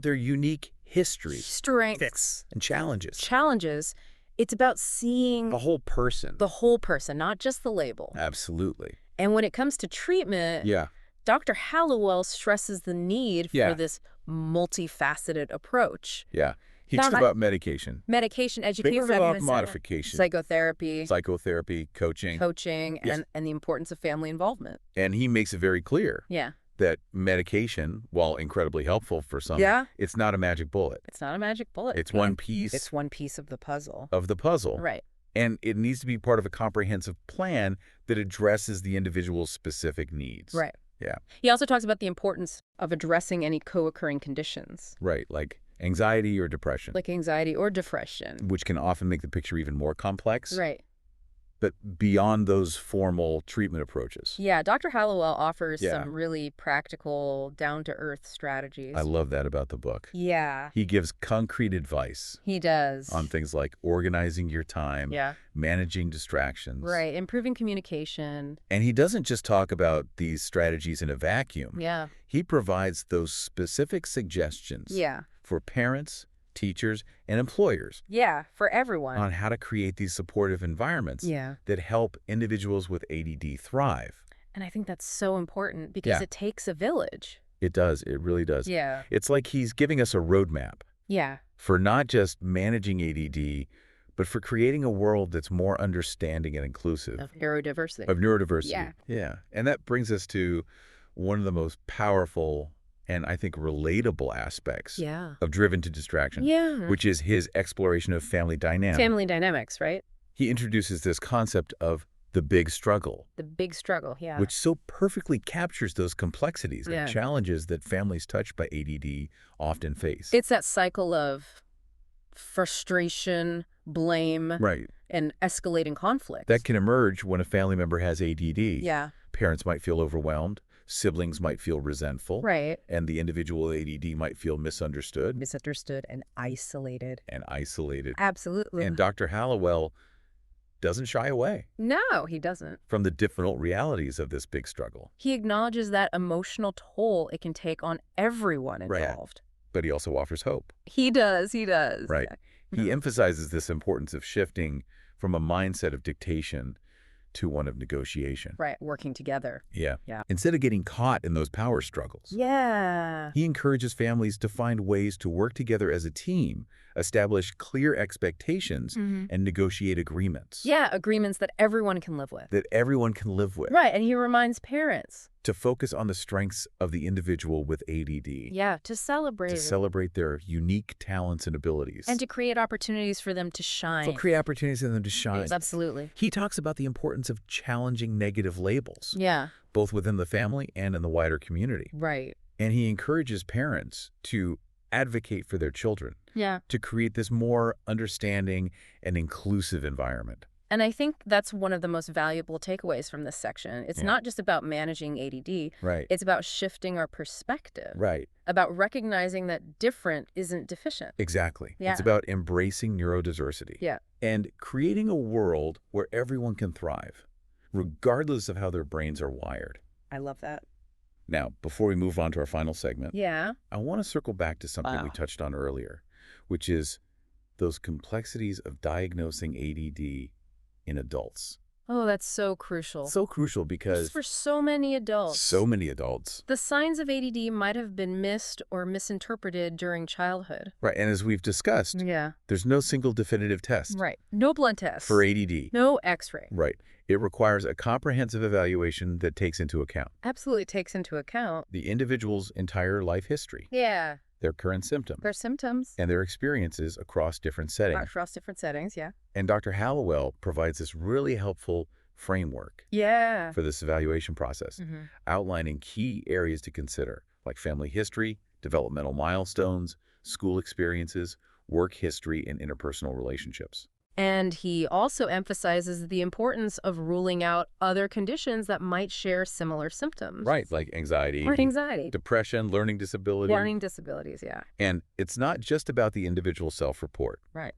[SPEAKER 1] their unique history,
[SPEAKER 2] strengths,
[SPEAKER 1] and challenges.
[SPEAKER 2] It's about seeing
[SPEAKER 1] the whole person.
[SPEAKER 2] Not just the label.
[SPEAKER 1] Absolutely.
[SPEAKER 2] And when it comes to treatment, Dr. Hallowell stresses the need for this multifaceted approach.
[SPEAKER 1] Yeah. He talks about medication,
[SPEAKER 2] education,
[SPEAKER 1] modification,
[SPEAKER 2] psychotherapy,
[SPEAKER 1] coaching,
[SPEAKER 2] and the importance of family involvement.
[SPEAKER 1] And he makes it very clear that medication, while incredibly helpful for some, it's not a magic bullet.
[SPEAKER 2] It's not a magic bullet.
[SPEAKER 1] It's one piece.
[SPEAKER 2] It's one piece of the puzzle.
[SPEAKER 1] Right. And it needs to be part of a comprehensive plan that addresses the individual's specific needs.
[SPEAKER 2] Right.
[SPEAKER 1] Yeah.
[SPEAKER 2] He also talks about the importance of addressing any co-occurring conditions.
[SPEAKER 1] Right, like anxiety or depression.
[SPEAKER 2] Which
[SPEAKER 1] can often make the picture even more complex.
[SPEAKER 2] Right.
[SPEAKER 1] But beyond those formal treatment approaches.
[SPEAKER 2] Yeah, Dr. Hallowell offers some really practical, down-to-earth strategies.
[SPEAKER 1] I love that about the book.
[SPEAKER 2] Yeah.
[SPEAKER 1] He gives concrete advice.
[SPEAKER 2] He does.
[SPEAKER 1] On things like organizing your time, managing distractions.
[SPEAKER 2] Right, improving communication.
[SPEAKER 1] And he doesn't just talk about these strategies in a vacuum.
[SPEAKER 2] Yeah.
[SPEAKER 1] He provides those specific suggestions for parents, teachers, and employers.
[SPEAKER 2] Yeah, for everyone.
[SPEAKER 1] On how to create these supportive environments that help individuals with ADD thrive.
[SPEAKER 2] And I think that's so important because it takes a village.
[SPEAKER 1] It does. It really does.
[SPEAKER 2] Yeah.
[SPEAKER 1] It's like he's giving us a roadmap.
[SPEAKER 2] Yeah.
[SPEAKER 1] For not just managing ADD, but for creating a world that's more understanding and inclusive.
[SPEAKER 2] Of neurodiversity.
[SPEAKER 1] Yeah. Yeah. And that brings us to one of the most powerful and I think relatable aspects of Driven to Distraction, which is his exploration of family dynamics.
[SPEAKER 2] Family dynamics, right?
[SPEAKER 1] He introduces this concept of the big struggle.
[SPEAKER 2] The big struggle, yeah.
[SPEAKER 1] Which so perfectly captures those complexities and challenges that families touched by ADD often face.
[SPEAKER 2] It's that cycle of frustration, blame, and escalating conflict.
[SPEAKER 1] That can emerge when a family member has ADD.
[SPEAKER 2] Yeah.
[SPEAKER 1] Parents might feel overwhelmed. Siblings might feel resentful.
[SPEAKER 2] Right.
[SPEAKER 1] And the individual with ADD might feel misunderstood.
[SPEAKER 2] Misunderstood and isolated. Absolutely.
[SPEAKER 1] And Dr. Hallowell doesn't shy away.
[SPEAKER 2] No, he doesn't.
[SPEAKER 1] From the difficult realities of this big struggle.
[SPEAKER 2] He acknowledges that emotional toll it can take on everyone involved.
[SPEAKER 1] But he also offers hope.
[SPEAKER 2] He does.
[SPEAKER 1] Right. Yeah. He emphasizes this importance of shifting from a mindset of dictation to one of negotiation.
[SPEAKER 2] Right, working together.
[SPEAKER 1] Yeah. Instead of getting caught in those power struggles.
[SPEAKER 2] Yeah.
[SPEAKER 1] He encourages families to find ways to work together as a team, establish clear expectations, and negotiate agreements.
[SPEAKER 2] Yeah, agreements that everyone can live with.
[SPEAKER 1] Right,
[SPEAKER 2] and he reminds parents
[SPEAKER 1] to focus on the strengths of the individual with ADD.
[SPEAKER 2] Yeah, to celebrate
[SPEAKER 1] their unique talents and abilities.
[SPEAKER 2] And to create opportunities for them to shine.
[SPEAKER 1] Yes,
[SPEAKER 2] absolutely.
[SPEAKER 1] He talks about the importance of challenging negative labels.
[SPEAKER 2] Yeah.
[SPEAKER 1] Both within the family and in the wider community.
[SPEAKER 2] Right.
[SPEAKER 1] And he encourages parents to advocate for their children.
[SPEAKER 2] Yeah.
[SPEAKER 1] To create this more understanding and inclusive environment.
[SPEAKER 2] And I think that's one of the most valuable takeaways from this section. It's not just about managing ADD.
[SPEAKER 1] Right.
[SPEAKER 2] It's about shifting our perspective.
[SPEAKER 1] Right.
[SPEAKER 2] About recognizing that different isn't deficient.
[SPEAKER 1] Exactly.
[SPEAKER 2] Yeah.
[SPEAKER 1] It's about embracing neurodiversity.
[SPEAKER 2] Yeah.
[SPEAKER 1] And creating a world where everyone can thrive, regardless of how their brains are wired.
[SPEAKER 2] I love that.
[SPEAKER 1] Now, before we move on to our final segment, I want to circle back to something we touched on earlier, which is those complexities of diagnosing ADD in adults.
[SPEAKER 2] Oh, that's so crucial.
[SPEAKER 1] So crucial because
[SPEAKER 2] for so many adults. The signs of ADD might have been missed or misinterpreted during childhood.
[SPEAKER 1] Right, and as we've discussed, there's no single definitive test.
[SPEAKER 2] Right. No blood test.
[SPEAKER 1] For ADD.
[SPEAKER 2] No x-ray.
[SPEAKER 1] Right. It requires a comprehensive evaluation that takes into account.
[SPEAKER 2] Absolutely takes into account.
[SPEAKER 1] The individual's entire life history.
[SPEAKER 2] Yeah.
[SPEAKER 1] Their current symptoms. And their experiences across different settings.
[SPEAKER 2] Yeah.
[SPEAKER 1] And Dr. Hallowell provides this really helpful framework for this evaluation process, outlining key areas to consider, like family history, developmental milestones, school experiences, work history, and interpersonal relationships.
[SPEAKER 2] And he also emphasizes the importance of ruling out other conditions that might share similar symptoms.
[SPEAKER 1] Right, like anxiety, depression, learning disability.
[SPEAKER 2] Learning disabilities, yeah.
[SPEAKER 1] And it's not just about the individual self-report.
[SPEAKER 2] Right.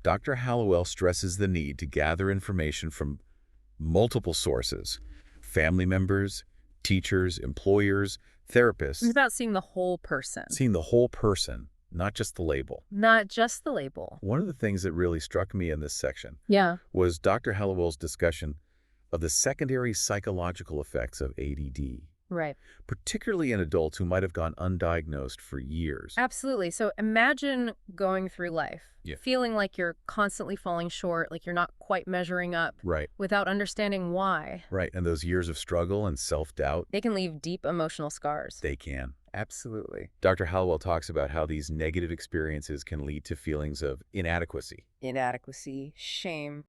[SPEAKER 1] Dr. Hallowell stresses the need to gather information from multiple sources, family members, teachers, employers, therapists.
[SPEAKER 2] It's about seeing the whole person.
[SPEAKER 1] Not just the label.
[SPEAKER 2] One
[SPEAKER 1] of the things that really struck me in this section was Dr. Hallowell's discussion of the secondary psychological effects of ADD.
[SPEAKER 2] Right.
[SPEAKER 1] Particularly in adults who might have gone undiagnosed for years.
[SPEAKER 2] Absolutely. So imagine going through life, feeling like you're constantly falling short, like you're not quite measuring up, without understanding why.
[SPEAKER 1] Right. And those years of struggle and self-doubt.
[SPEAKER 2] They can leave deep emotional scars.
[SPEAKER 1] They can.
[SPEAKER 2] Absolutely.
[SPEAKER 1] Dr. Hallowell talks about how these negative experiences can lead to feelings of inadequacy.
[SPEAKER 2] Shame,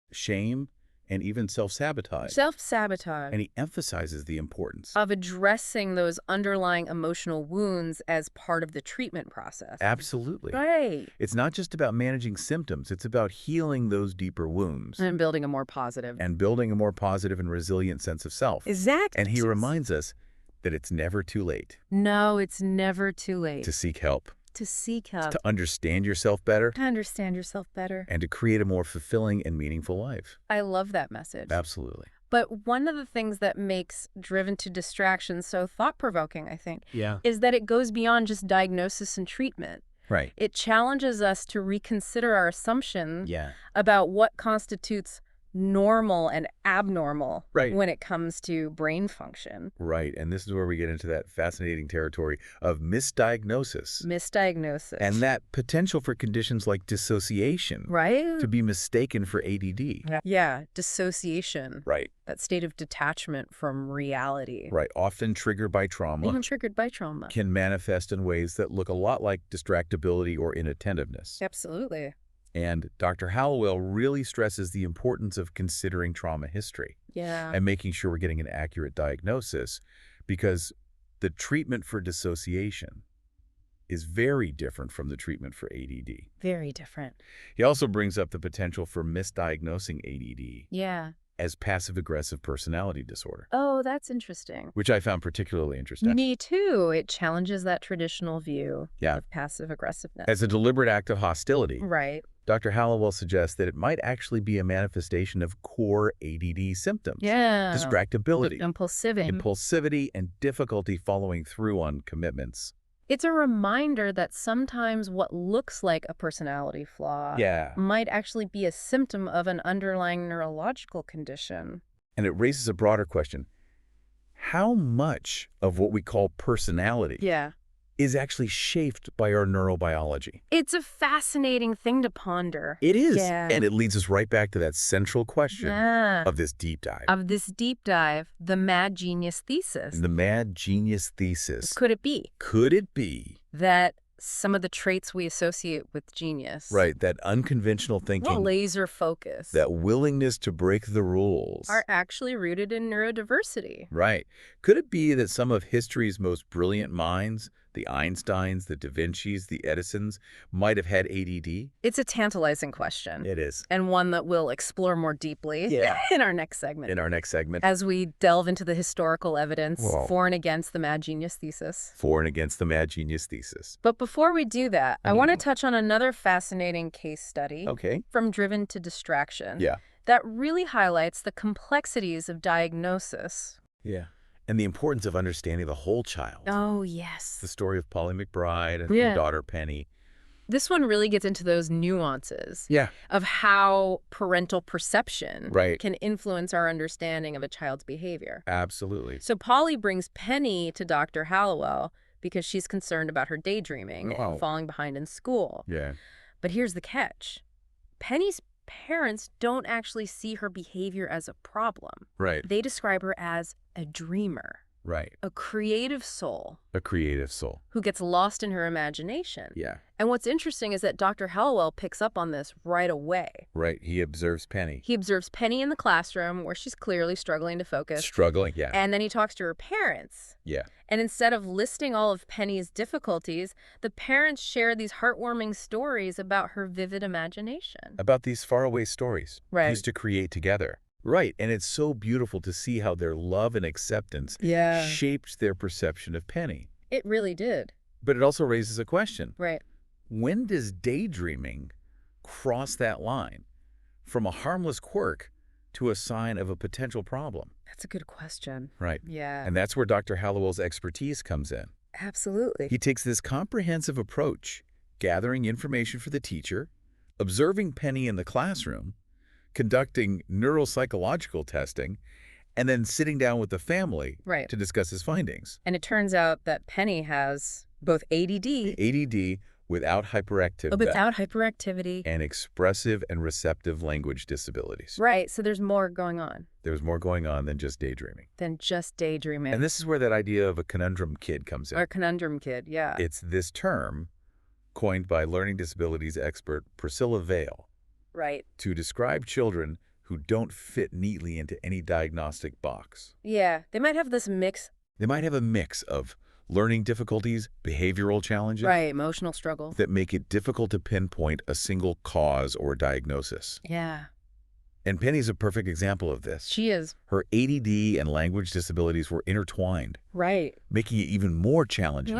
[SPEAKER 1] and even self-sabotage. And he emphasizes the importance
[SPEAKER 2] of addressing those underlying emotional wounds as part of the treatment process.
[SPEAKER 1] Absolutely.
[SPEAKER 2] Right.
[SPEAKER 1] It's not just about managing symptoms. It's about healing those deeper wounds.
[SPEAKER 2] And building a more positive.
[SPEAKER 1] And resilient sense of self.
[SPEAKER 2] Exactly.
[SPEAKER 1] And he reminds us that it's never too late.
[SPEAKER 2] No, it's never too late.
[SPEAKER 1] To seek help.
[SPEAKER 2] To
[SPEAKER 1] understand yourself better.
[SPEAKER 2] And
[SPEAKER 1] to create a more fulfilling and meaningful life.
[SPEAKER 2] I love that message.
[SPEAKER 1] Absolutely.
[SPEAKER 2] But one of the things that makes Driven to Distraction so thought-provoking, I think, is that it goes beyond just diagnosis and treatment.
[SPEAKER 1] Right.
[SPEAKER 2] It challenges us to reconsider our assumption about what constitutes normal and abnormal when it comes to brain function.
[SPEAKER 1] Right. And this is where we get into that fascinating territory of misdiagnosis. And that potential for conditions like dissociation. To be mistaken for ADD.
[SPEAKER 2] Yeah. Dissociation.
[SPEAKER 1] Right.
[SPEAKER 2] That state of detachment from reality.
[SPEAKER 1] Right. Often triggered by trauma. Can manifest in ways that look a lot like distractibility or inattentiveness.
[SPEAKER 2] Absolutely.
[SPEAKER 1] And Dr. Hallowell really stresses the importance of considering trauma history and making sure we're getting an accurate diagnosis, because the treatment for dissociation is very different from the treatment for ADD.
[SPEAKER 2] Very different.
[SPEAKER 1] He also brings up the potential for misdiagnosing ADD as passive-aggressive personality disorder.
[SPEAKER 2] Oh, that's interesting.
[SPEAKER 1] Which I found particularly interesting.
[SPEAKER 2] Me too. It challenges that traditional view of passive-aggressiveness.
[SPEAKER 1] As a deliberate act of hostility.
[SPEAKER 2] Right.
[SPEAKER 1] Dr. Hallowell suggests that it might actually be a manifestation of core ADD symptoms. Distractibility. Impulsivity and difficulty following through on commitments.
[SPEAKER 2] It's a reminder that sometimes what looks like a personality flaw might actually be a symptom of an underlying neurological condition.
[SPEAKER 1] And it raises a broader question. How much of what we call personality is actually shaped by our neurobiology?
[SPEAKER 2] It's a fascinating thing to ponder.
[SPEAKER 1] It is. And it leads us right back to that central question of this deep dive.
[SPEAKER 2] The Mad Genius Thesis.
[SPEAKER 1] The Mad Genius Thesis.
[SPEAKER 2] Could it be?
[SPEAKER 1] Could it be
[SPEAKER 2] that some of the traits we associate with genius.
[SPEAKER 1] Right, that unconventional thinking.
[SPEAKER 2] Laser focus.
[SPEAKER 1] That willingness to break the rules.
[SPEAKER 2] Are actually rooted in neurodiversity.
[SPEAKER 1] Right. Could it be that some of history's most brilliant minds, the Einsteins, the Da Vincis, the Edisons, might have had ADD?
[SPEAKER 2] It's a tantalizing question.
[SPEAKER 1] It is.
[SPEAKER 2] And one that we'll explore more deeply in our next segment. As we delve into the historical evidence for and against the Mad Genius Thesis. But before we do that, I want to touch on another fascinating case study from Driven to Distraction that really highlights the complexities of diagnosis.
[SPEAKER 1] And the importance of understanding the whole child.
[SPEAKER 2] Oh, yes.
[SPEAKER 1] The story of Polly McBride and her daughter Penny.
[SPEAKER 2] This one really gets into those nuances of how parental perception can influence our understanding of a child's behavior.
[SPEAKER 1] Absolutely.
[SPEAKER 2] So Polly brings Penny to Dr. Hallowell because she's concerned about her daydreaming and falling behind in school. But here's the catch. Penny's parents don't actually see her behavior as a problem. They describe her as a dreamer. A creative soul. Who gets lost in her imagination. And what's interesting is that Dr. Hallowell picks up on this right away.
[SPEAKER 1] He observes Penny.
[SPEAKER 2] He observes Penny in the classroom where she's clearly struggling to focus. And then he talks to her parents. And instead of listing all of Penny's difficulties, the parents share these heartwarming stories about her vivid imagination.
[SPEAKER 1] About these faraway stories. Used to create together. And it's so beautiful to see how their love and acceptance shaped their perception of Penny.
[SPEAKER 2] It really did.
[SPEAKER 1] But it also raises a question.
[SPEAKER 2] Right.
[SPEAKER 1] When does daydreaming cross that line from a harmless quirk to a sign of a potential problem?
[SPEAKER 2] That's a good question.
[SPEAKER 1] Right.
[SPEAKER 2] Yeah.
[SPEAKER 1] And that's where Dr. Hallowell's expertise comes in.
[SPEAKER 2] Absolutely.
[SPEAKER 1] He takes this comprehensive approach, gathering information for the teacher, observing Penny in the classroom, conducting neuropsychological testing, and then sitting down with the family to discuss his findings.
[SPEAKER 2] And it turns out that Penny has both
[SPEAKER 1] ADD without hyperactivity. And expressive and receptive language disabilities.
[SPEAKER 2] Right, so there's more going on.
[SPEAKER 1] There's more going on than just daydreaming.
[SPEAKER 2] And
[SPEAKER 1] this is where that idea of a conundrum kid comes in.
[SPEAKER 2] Or conundrum kid, yeah.
[SPEAKER 1] It's this term coined by learning disabilities expert Priscilla Vale. To describe children who don't fit neatly into any diagnostic box.
[SPEAKER 2] Yeah, they might have this mix.
[SPEAKER 1] They might have a mix of learning difficulties, behavioral challenges.
[SPEAKER 2] Emotional struggle.
[SPEAKER 1] That make it difficult to pinpoint a single cause or diagnosis. And Penny's a perfect example of this.
[SPEAKER 2] She is.
[SPEAKER 1] Her ADD and language disabilities were intertwined. Making it even more challenging.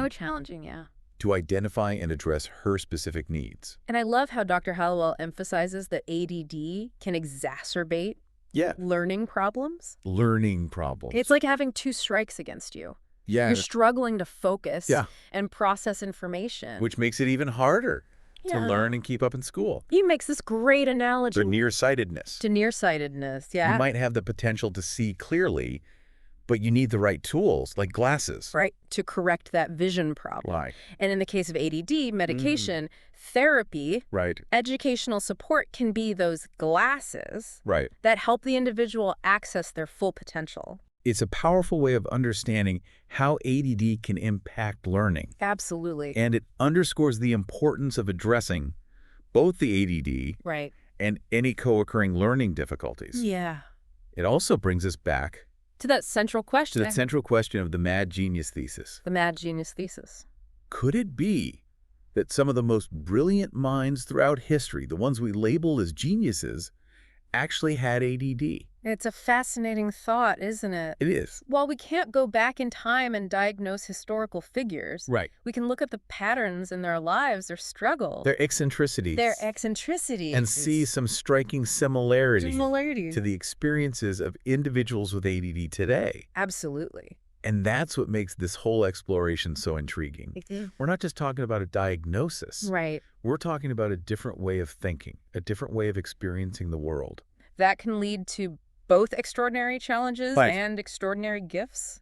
[SPEAKER 1] To identify and address her specific needs.
[SPEAKER 2] And I love how Dr. Hallowell emphasizes that ADD can exacerbate learning problems. It's like having two strikes against you. You're struggling to focus and process information.
[SPEAKER 1] Which makes it even harder to learn and keep up in school.
[SPEAKER 2] He makes this great analogy.
[SPEAKER 1] To nearsightedness. You might have the potential to see clearly, but you need the right tools, like glasses.
[SPEAKER 2] To correct that vision problem. And in the case of ADD, medication, therapy, educational support can be those glasses that help the individual access their full potential.
[SPEAKER 1] It's a powerful way of understanding how ADD can impact learning.
[SPEAKER 2] Absolutely.
[SPEAKER 1] And it underscores the importance of addressing both the ADD and any co-occurring learning difficulties.
[SPEAKER 2] Yeah.
[SPEAKER 1] It also brings us back
[SPEAKER 2] to that central question.
[SPEAKER 1] To the central question of the Mad Genius Thesis.
[SPEAKER 2] The Mad Genius Thesis.
[SPEAKER 1] Could it be that some of the most brilliant minds throughout history, the ones we label as geniuses, actually had ADD?
[SPEAKER 2] It's a fascinating thought, isn't it?
[SPEAKER 1] It is.
[SPEAKER 2] While we can't go back in time and diagnose historical figures, we can look at the patterns in their lives, their struggles.
[SPEAKER 1] Their eccentricities. And see some striking similarities to the experiences of individuals with ADD today.
[SPEAKER 2] Absolutely.
[SPEAKER 1] And that's what makes this whole exploration so intriguing. We're not just talking about a diagnosis. We're talking about a different way of thinking, a different way of experiencing the world.
[SPEAKER 2] That can lead to both extraordinary challenges and extraordinary gifts.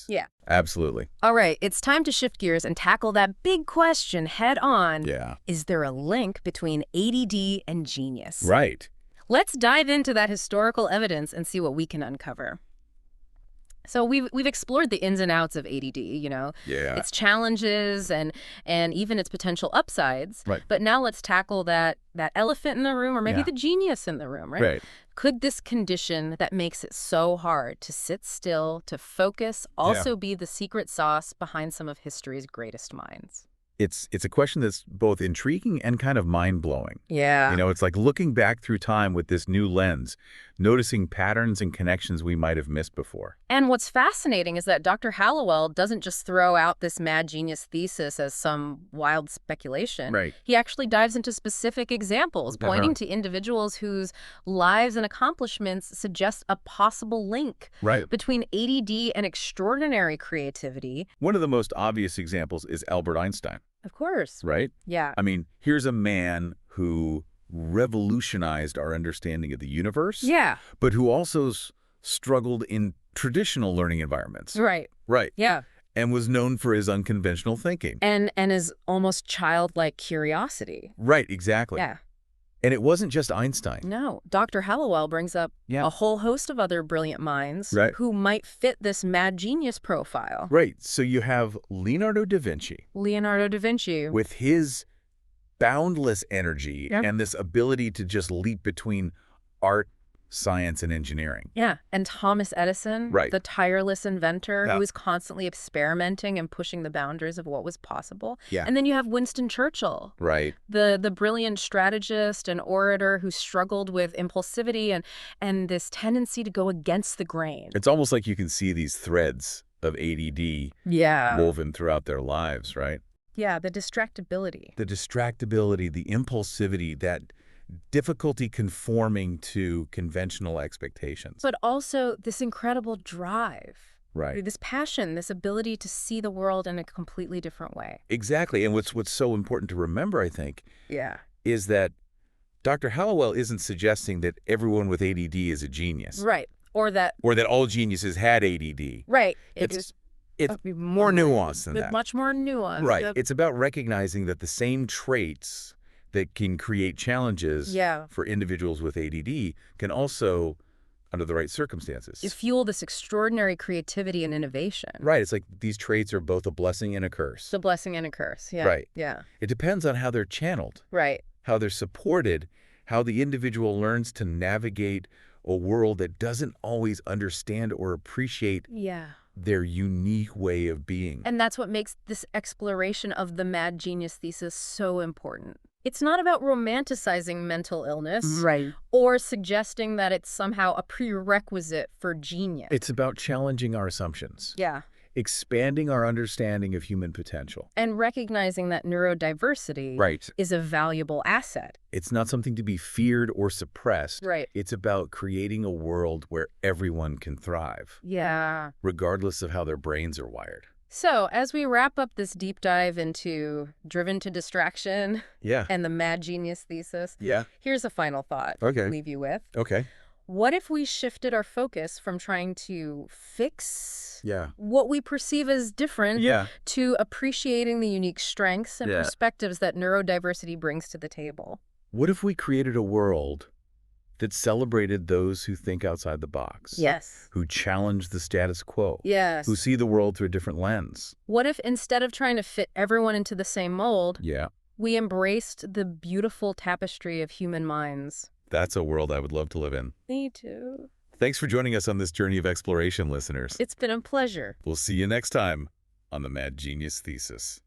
[SPEAKER 1] Yeah. Absolutely.
[SPEAKER 2] All right, it's time to shift gears and tackle that big question head on.
[SPEAKER 1] Yeah.
[SPEAKER 2] Is there a link between ADD and genius?
[SPEAKER 1] Right.
[SPEAKER 2] Let's dive into that historical evidence and see what we can uncover. So we've explored the ins and outs of ADD, its challenges and even its potential upsides. But now let's tackle that elephant in the room, or maybe the genius in the room, right? Could this condition that makes it so hard to sit still, to focus, also be the secret sauce behind some of history's greatest minds?
[SPEAKER 1] It's a question that's both intriguing and kind of mind-blowing.
[SPEAKER 2] Yeah.
[SPEAKER 1] It's like looking back through time with this new lens, noticing patterns and connections we might have missed before.
[SPEAKER 2] And what's fascinating is that Dr. Hallowell doesn't just throw out this Mad Genius Thesis as some wild speculation. He actually dives into specific examples, pointing to individuals whose lives and accomplishments suggest a possible link between ADD and extraordinary creativity.
[SPEAKER 1] One of the most obvious examples is Albert Einstein.
[SPEAKER 2] Of course.
[SPEAKER 1] Right?
[SPEAKER 2] Yeah.
[SPEAKER 1] I mean, here's a man who revolutionized our understanding of the universe.
[SPEAKER 2] Yeah.
[SPEAKER 1] But who also struggled in traditional learning environments.
[SPEAKER 2] Right. Yeah.
[SPEAKER 1] And was known for his unconventional thinking.
[SPEAKER 2] And his almost childlike curiosity.
[SPEAKER 1] Right, exactly.
[SPEAKER 2] Yeah.
[SPEAKER 1] And it wasn't just Einstein.
[SPEAKER 2] No. Dr. Hallowell brings up a whole host of other brilliant minds who might fit this mad genius profile.
[SPEAKER 1] Right. So you have Leonardo da Vinci. With his boundless energy and this ability to just leap between art, science, and engineering.
[SPEAKER 2] Yeah. And Thomas Edison, the tireless inventor who was constantly experimenting and pushing the boundaries of what was possible.
[SPEAKER 1] Yeah.
[SPEAKER 2] And then you have Winston Churchill. The brilliant strategist and orator who struggled with impulsivity and this tendency to go against the grain.
[SPEAKER 1] It's almost like you can see these threads of ADD woven throughout their lives, right?
[SPEAKER 2] Yeah, the distractibility.
[SPEAKER 1] The impulsivity, that difficulty conforming to conventional expectations.
[SPEAKER 2] But also this incredible drive. This passion, this ability to see the world in a completely different way.
[SPEAKER 1] Exactly. And what's so important to remember, I think, is that Dr. Hallowell isn't suggesting that everyone with ADD is a genius.
[SPEAKER 2] Or that
[SPEAKER 1] all geniuses had ADD. It's more nuanced than that.
[SPEAKER 2] Much more nuanced.
[SPEAKER 1] It's about recognizing that the same traits that can create challenges for individuals with ADD can also, under the right circumstances,
[SPEAKER 2] fuel this extraordinary creativity and innovation.
[SPEAKER 1] It's like these traits are both a blessing and a curse.
[SPEAKER 2] It's a blessing and a curse, yeah.
[SPEAKER 1] It depends on how they're channeled. How they're supported, how the individual learns to navigate a world that doesn't always understand or appreciate their unique way of being.
[SPEAKER 2] And that's what makes this exploration of the Mad Genius Thesis so important. It's not about romanticizing mental illness or suggesting that it's somehow a prerequisite for genius.
[SPEAKER 1] It's about challenging our assumptions. Expanding our understanding of human potential.
[SPEAKER 2] And recognizing that neurodiversity is a valuable asset.
[SPEAKER 1] It's not something to be feared or suppressed. It's about creating a world where everyone can thrive. Regardless of how their brains are wired.
[SPEAKER 2] So, as we wrap up this deep dive into Driven to Distraction and the Mad Genius Thesis, here's a final thought to leave you with. What if we shifted our focus from trying to fix what we perceive as different to appreciating the unique strengths and perspectives that neurodiversity brings to the table?
[SPEAKER 1] What if we created a world that celebrated those who think outside the box? Who challenge the status quo? Who see the world through a different lens?
[SPEAKER 2] What if instead of trying to fit everyone into the same mold, We embraced the beautiful tapestry of human minds.
[SPEAKER 1] That's a world I would love to live in.
[SPEAKER 2] Me too.
[SPEAKER 1] Thanks for joining us on this journey of exploration, listeners.
[SPEAKER 2] It's been a pleasure.
[SPEAKER 1] We'll see you next time on the Mad Genius Thesis.